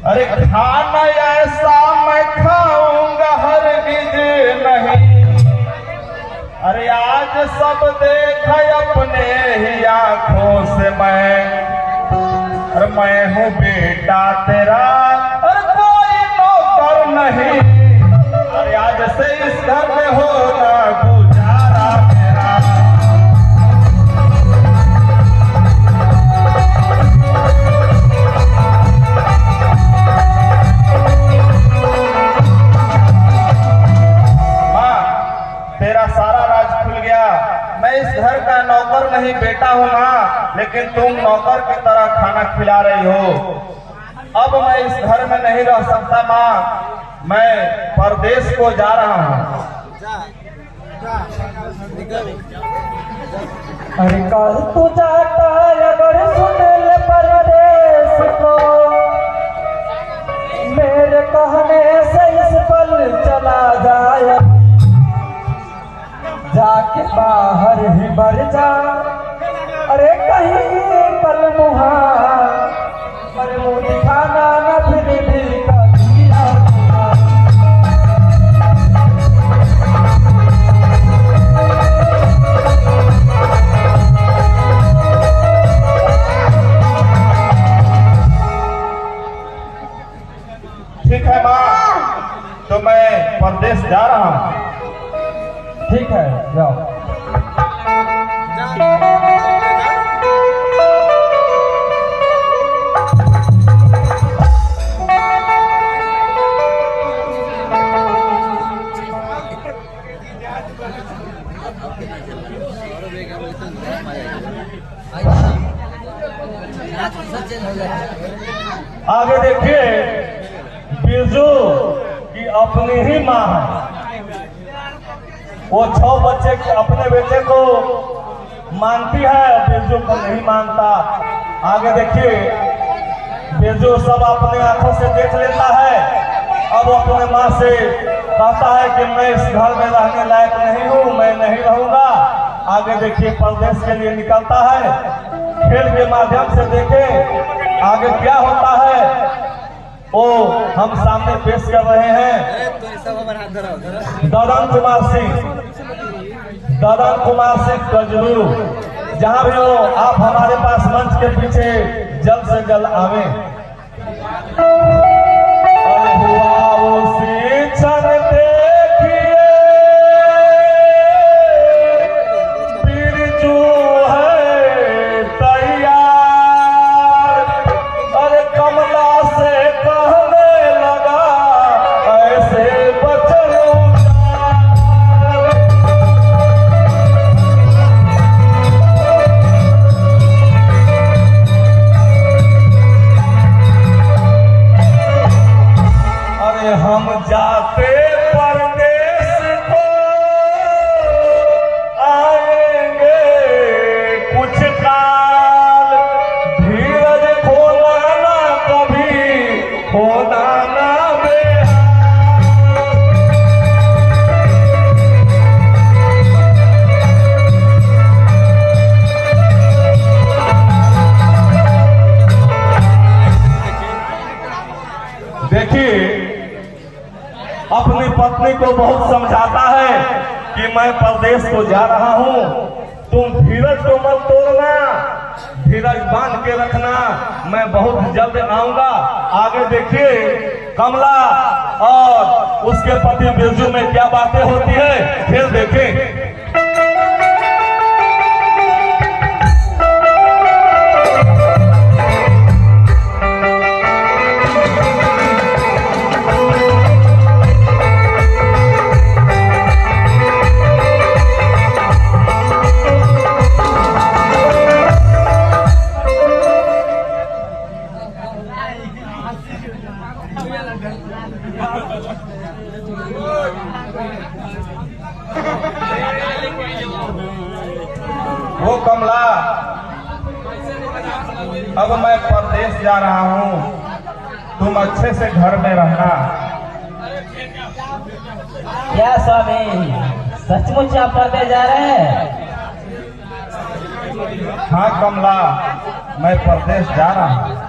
अरे खाना ऐसा मैं खाऊंगा हरगिज नहीं, अरे आज सब देखा अपने ही आंखों से मैं, अरे मैं हूँ बेटा तेरा और कोई नौकर नहीं, अरे आज से इस घर में होना गुजारा मेरा। तेरा सारा राज खुल गया। मैं इस घर का नौकर नहीं बेटा हूँ माँ, लेकिन तुम नौकर की तरह खाना खिला रही हो। अब मैं इस घर में नहीं रह सकता माँ, मैं परदेश को जा रहा हूँ। अरे कल तू जाता अगर सुन ले परदेश को, मेरे कहने से इस पल चला जाए, जाके बाहर ही बढ़ जा, अरे कहीं कल मुहा, अरे वो दिखाना न फिर भी कभी आना। ठीक है माँ, तो मैं परदेश जा रहा हूँ। ठीक है, जाओ। आगे देखिए, बिरजू की अपनी ही माँ है, वो 6 बच्चे अपने बेटे को मानती है, बिरजू को नहीं मानता। आगे देखिए, बिरजू सब अपने आंखों से देख लेता है। अब अपने माँ से कहता है कि मैं इस घर में रहने लायक नहीं हूँ, मैं नहीं रहूंगा। आगे देखिए, परदेश के लिए निकलता है। खेल के माध्यम से देखें आगे क्या होता है, वो हम सामने पेश कर रहे हैं। ददन कुमार सिंह कजरू, जहां भी हो आप हमारे पास मंच के पीछे जल्द से जल्द आवे। हुआ उसी क्षण देखिए, बिरजू है तैयार, अरे कमला से कहने लगा ऐसे बचनों। हम जाते परदेश को आएंगे कुछ काल, धीरज खोना ना कभी खोना ना बेहाल। देखिए, अपनी पत्नी को बहुत समझाता है कि मैं परदेश को जा रहा हूँ, तुम धीरज को मत तोड़ना, धीरज बांध के रखना, मैं बहुत जल्द आऊंगा। आगे देखिए, कमला और उसके पति बिरजू में क्या बातें होती है, फिर देखें। कमला, अब मैं परदेश जा रहा हूँ, तुम अच्छे से घर में रहना। क्या स्वामी, सचमुच आप परदेश जा रहे हैं? हाँ कमला, मैं परदेश जा रहा हूँ।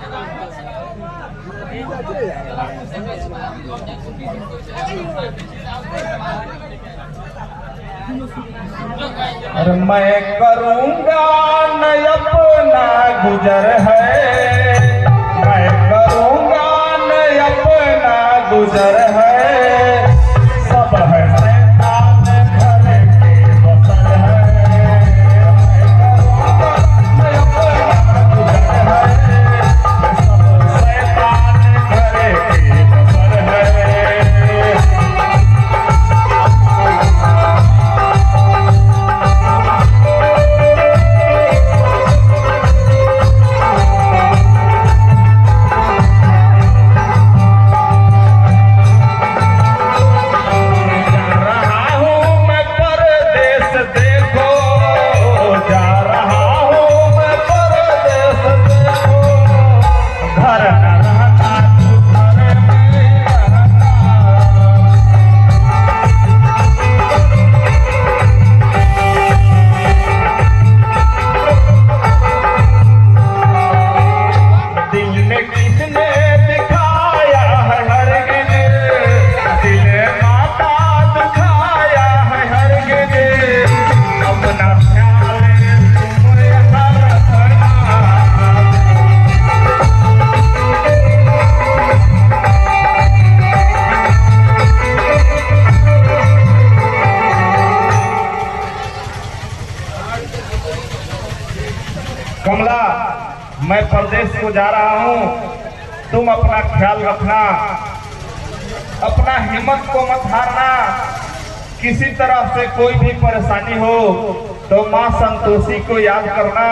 अरे मैं करूँगा न अपना गुजर है, मैं करूँगा न अपना गुजर है, सब है शैतान घर के बसर है। मैं करूँगा न अपना गुजर है, सब शैतान घर के बसर है। कमला, मैं परदेश को जा रहा हूँ, तुम अपना ख्याल रखना, अपना हिम्मत को मत हारना। किसी तरह से कोई भी परेशानी हो तो माँ संतोषी को याद करना,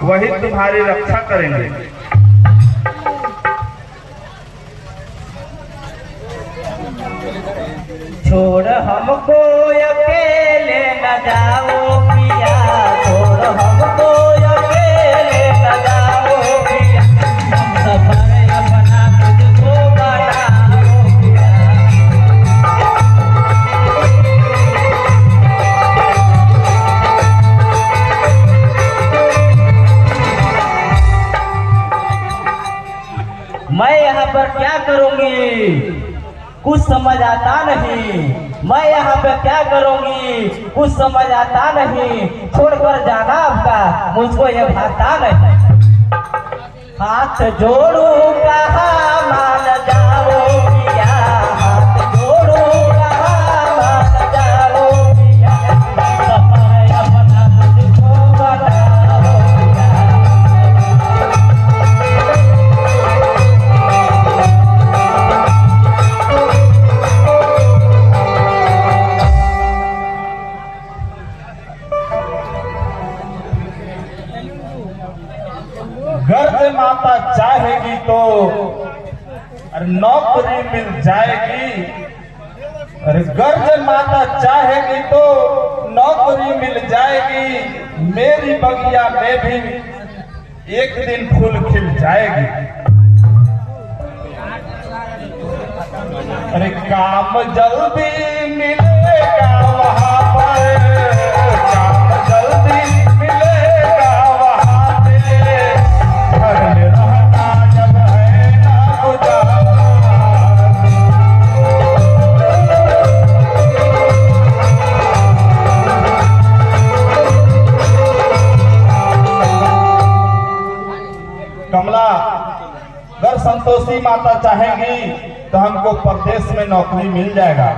वही तुम्हारी रक्षा करेंगे। छोड़ हमको अकेले न जाओ पिया, छोड़ हमको अकेले न जाओ पिया, हम सफर अपना तुझको बनाओ पिया। मैं यहाँ पर क्या करूँगी कुछ समझ आता नहीं, मैं यहाँ पे क्या करूँगी कुछ समझ आता नहीं, छोड़कर जाना आपका मुझको ये भाता नहीं। हाथ जोड़ू कहाँ मान जाओ पिया, हाथ जोड़ू कहाँ मान जाओ पिया, सफर अपना मुझको बताओ पिया। गर्ज माता चाहेगी तो अरे नौकरी मिल जाएगी, अरे गर्ज माता चाहेगी तो नौकरी मिल जाएगी, मेरी बगिया में भी एक दिन फूल खिल जाएगी। अरे काम जल्दी मिलेगा वहाँ पर, काम जल्दी मिलेगा वहाँ पे, घर में रहना जब है ना गुजारा। कमला, अगर संतोषी माता चाहेंगी तो हमको परदेश में नौकरी मिल जाएगा।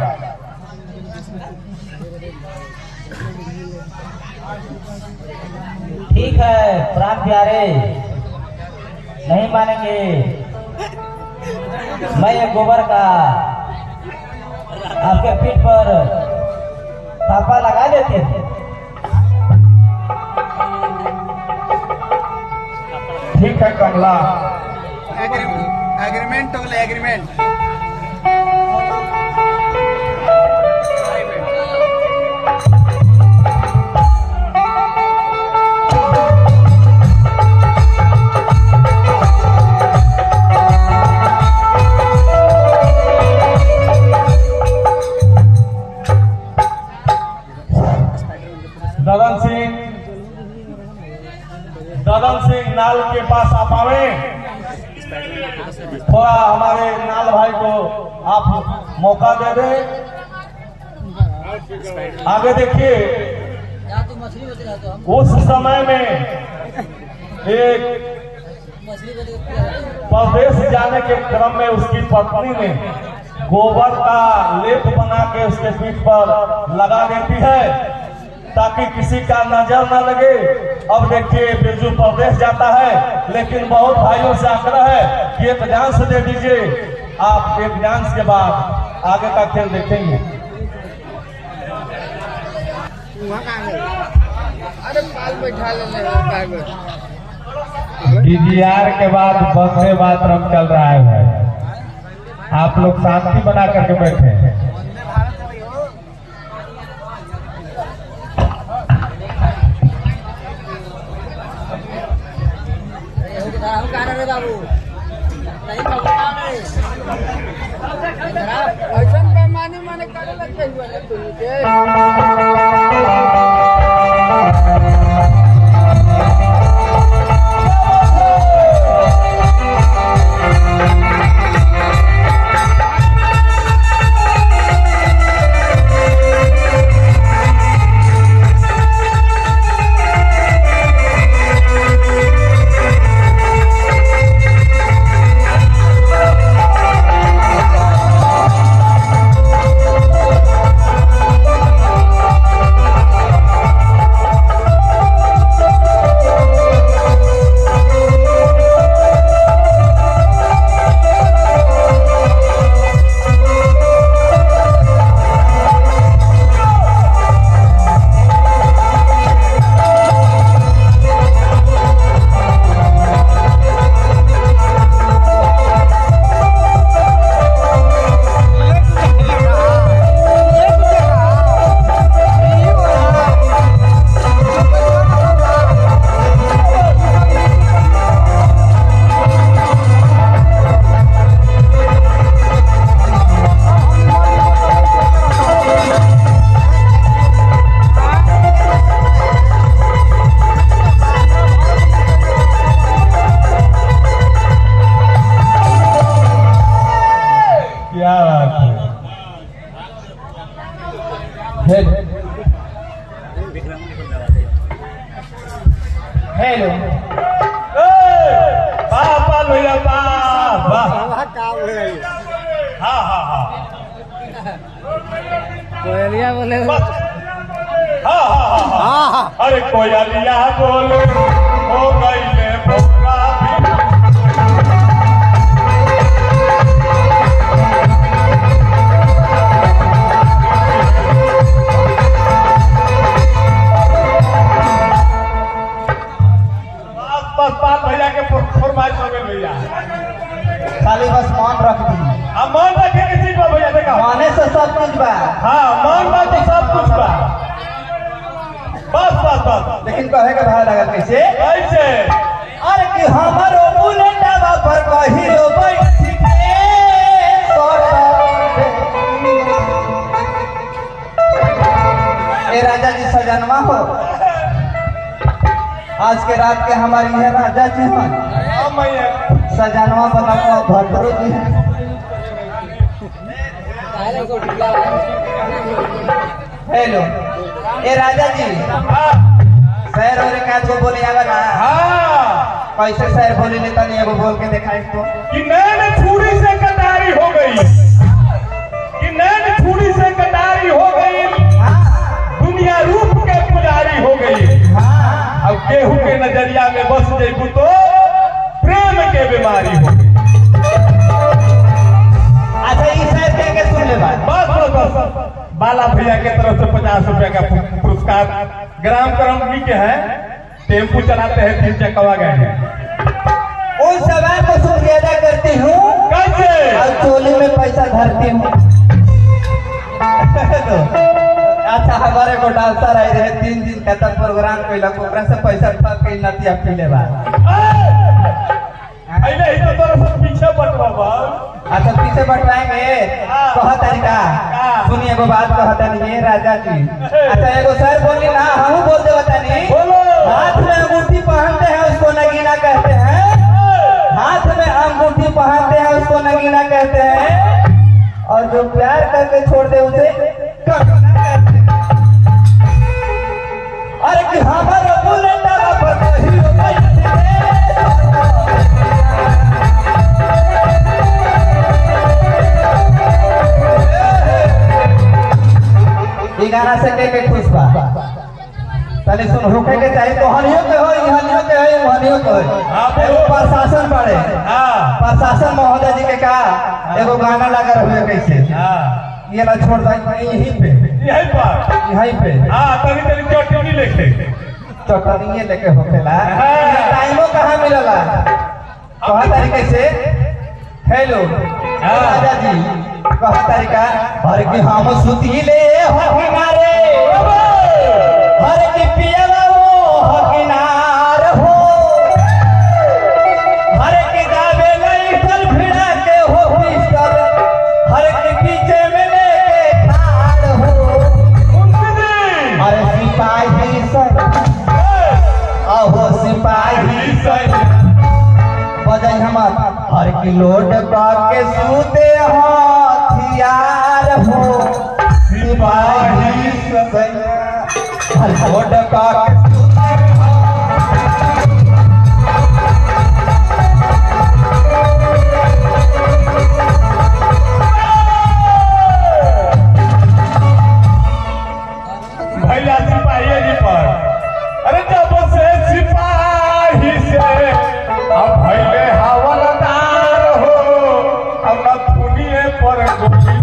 ठीक है प्राण प्यारे, नहीं मानेंगे। मैं ये गोबर का आपके पीठ पर थापा लगा देते थे। ठीक है कमला, एग्रीमेंट हो गया, एग्रीमेंट। ददन सिंह नाल के पास आप आवे। थोड़ा हमारे नाल भाई को आप मौका दे दे। आगे देखिए, उस समय में एक परदेश जाने के क्रम में उसकी पत्नी ने गोबर का लेप बना के उसके पीठ पर लगा देती है ताकि किसी का नजर न लगे। अब देखिए बिरजू परदेश जाता है, लेकिन बहुत भाइयों से आग्रह है कि एक डांस दे दीजिए। आप एक डांस के बाद आगे का खेल देखेंगे। अरे पाल बैठा ले डीडीआर के बाद वंदे मातरम चल रहा है भाई। आप लोग शांति बना करके बैठे हैं। ऐसा माने करे लगते हुए हेलो पापा भैया वाह। हाँ हाँ हाँ कोयलिया बोले हाँ हाँ हाँ हाँ। अरे कोयलिया बोले हो गई ले भोरा पाल भैया के फरमाइश हो गए भैया। खाली बस मान रख दी। अब मान रखे के चीज बा भैया देखा। माने से सब कुछ बा। हाँ मान बा तो सब कुछ बा। बस बस बस। लेकिन कहे के भाई लगा कैसे? कैसे? अरे कि हमारो बुलेटवा पर कही लो बैठी के ए राजा जी सजनवा हो। आज के रात के हमारी यह राजा जी हैं। सजनवा बनवा भद्रो जी हैं। हेलो ए राजा जी, शहर और एक को बोले आवा ना। हाँ कैसे शहर बोली लेता नहीं एगो बोल के दिखाई तो। कि नैन छुरी से कटारी हो गई। कि नैन छुरी से कटारी हो गई। हाँ दुनिया रूप के पुजारी हो गई। हाँ। अब केहू के नजरिया में बस जेबू तो प्रेम के बीमारी हो गई। अच्छा इस शहर के सुन ले बात। बस बस बस। बाला भैया के तरफ से 50 रुपया का पुरस्कार ग्राम करमगी के है। टेम्पू चलाते हैं 3 चक्का गाड़ी। उन सवाल को शुक्रिया करती हूँ। कैसे? और चोली में पैसा धरती हूँ। अच्छा हमारे को डांसर आई रहे 3 दिन का तक प्रोग्राम कैला ओकरा से पैसा ठग के नतिया पीले बा। पहले ही तो तोरा सब पीछे बटवा बा। अच्छा पीछे बटवाएंगे। कहा तरीका सुनिए एगो बात कहता नहीं राजा जी। अच्छा एगो सर बोली ना हम बोल जो प्यार करके छोड़ दे उसे कभी ना करते। अरे कि हमारा बुलेट पर हीरो गाना से के खुश बा तनी सुन होके के चाहे तो हनियो के हो हनियो के हो हनियो के हो एगो प्रशासन पड़े प्रशासन महोदय जी के का एगो गाना लगा रहे कैसे ये ना छोड़ दे यहीं पे तनी तनी चटनी लेके चटनी लेके होखेला टाइमो कहां मिलला कहा तरीके से हेलो राजा जी कहा तरीका हर के हम सुती ले हो हमारे हर के पियावा वो हो किनार हो हर के गावे नहीं फल भिड़ा के हो पिस्टल हर के पीछे में लेके ठाड़ हो अरे सिपाही सर आहो सिपाही सर बजाई हमार हर किलो डब्बा के सूते हथियार हो सिपाही सर हर किलो डब्बा के भैया सिपाही जी पर अरे जब से सिपाही से अब भैले हवलदार हो अब न दुनिया पर गोली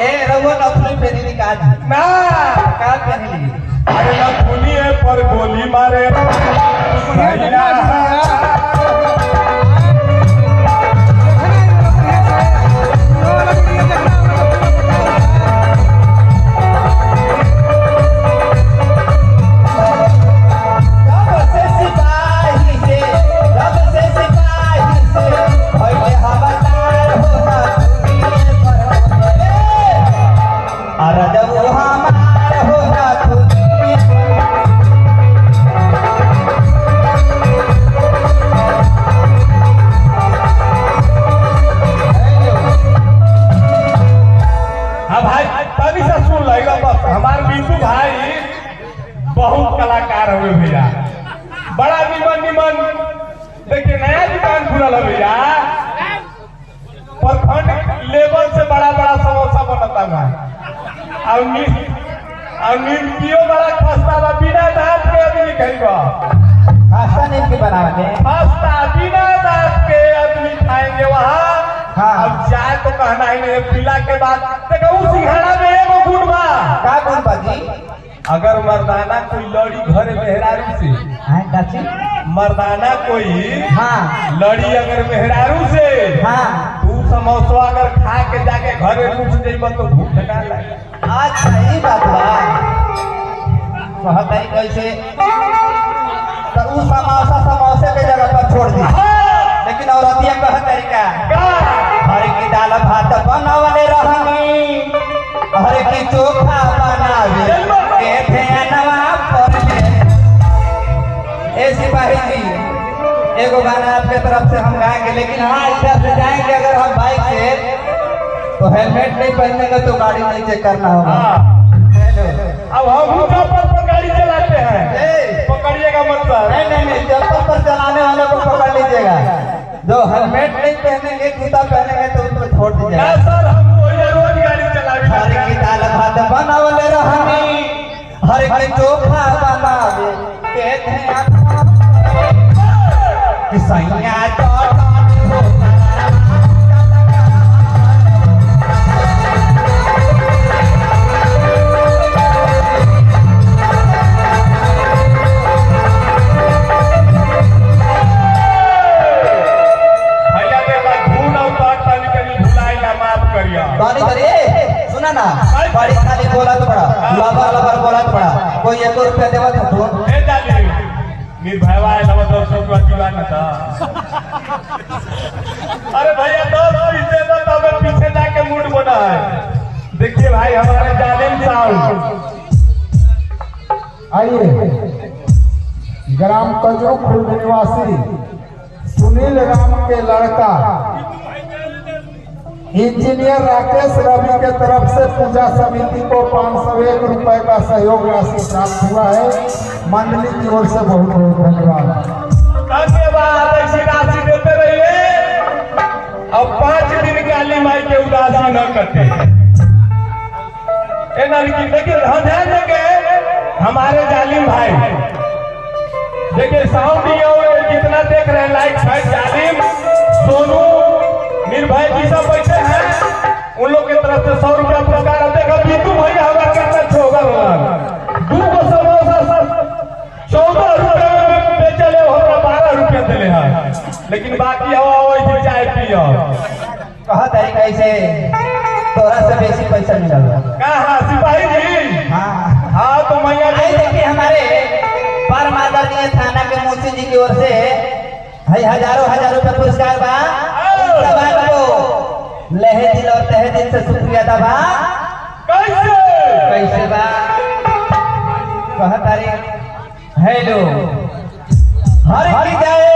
ए रघु नफली पेनी निकाल ना का पेनी अरे न दुनिया पर गोली मारे भैया हमारे बिंदु भाई बहुत कलाकार हुए भैया बड़ा निमन देखिए नया दुकान खुलल है भैया प्रखंड लेवल से बड़ा समोसा बनता है और नीतियों बड़ा खस्ता बा बिना दांत के आदमी खाएगा खासा नीम की बनावे खस्ता बिना दांत के आदमी खाएंगे वहाँ अब चाय तो कहना ही नहीं पीला के बाद देखो उस सिंघाड़ा में एगो गुण बा का गुण बाजी अगर मर्दाना कोई लड़ी घर मेहरारू से हां काची मर्दाना कोई लड़ी अगर मेहरारू से तू समोसा अगर खा के जाके घरे घुस जाइब तो भूख ना लगे अच्छा ये बात बा कहता ही कैसे तो उस समोसे के जगह पर छोड़ दी लेकिन औरतिया कह तरीका हर की दाल भात बनावले रहनी हर की चोखा बनावे के ध्यानवा पर ए सिपाही जी एगो गाना आपके तरफ से हम गाएंगे लेकिन हाँ इधर से जाएंगे अगर हम बाइक से तो हेलमेट नहीं पहनेंगे तो गाड़ी नहीं चेक करना होगा अब हम चप्पल पर गाड़ी चलाते हैं पकड़िएगा मत नहीं चप्पल पर चलाने वाले को पकड़ लीजिएगा जो हेलमेट नहीं पहनेंगे जूता पहनेंगे तो उसको छोड़ दीजिएगा सर हम रोज गाड़ी चलावे हर की दाल भात बनावले रहनी हर की चोखा बनावे के ध्यान कि सैया सुना ना बड़ी खाली बोला तो बड़ा लबर बोला तो बड़ा कोई 1 रुपया देवा था तो निर्भयवा है 200 रुपया दीवाना था अरे भैया 10 पीछे तो हमें पीछे जाके मूड बना है देखिए भाई हमारे जालिम साहब आइए ग्राम कजरू खुर्द निवासी सुनील राम के लड़का इंजीनियर राकेश रवि के तरफ से पूजा समिति को 501 रुपए का सहयोग राशि प्राप्त हुआ है। मंडली की ओर से बहुत बहुत धन्यवाद। धन्यवाद। ऐसी राशि देते रहिए अब 5 दिन काली माई के उदासी न करते। देखिए ध्यान देंगे हमारे जालिम भाई, देखिए साउंड जितना देख रहे हैं लाइट फाइट जालिम सोनू निर्भय जी सब बैठे हैं, उन लोग की तरफ से 100 रुपया पुरस्कार। देखो बीतू भैया हमारा कितना छोगा 2 समोसा 14 रुपये में बेचे ले, 12 रुपये दिले हैं, लेकिन बाकी हवा चाय पियो कहा तरीका से तोरा से बेसी पैसा मिलल। कहा सिपाही जी? हाँ तो मैया देखिए हमारे परम आदरणीय थाना के मुंशी जी की ओर से हजारों रुपए पुरस्कार बा। को लहे दिल और तहे दिल से शुक्रिया था बा। कैसे बा कहा तारीख हेलो हर की जाए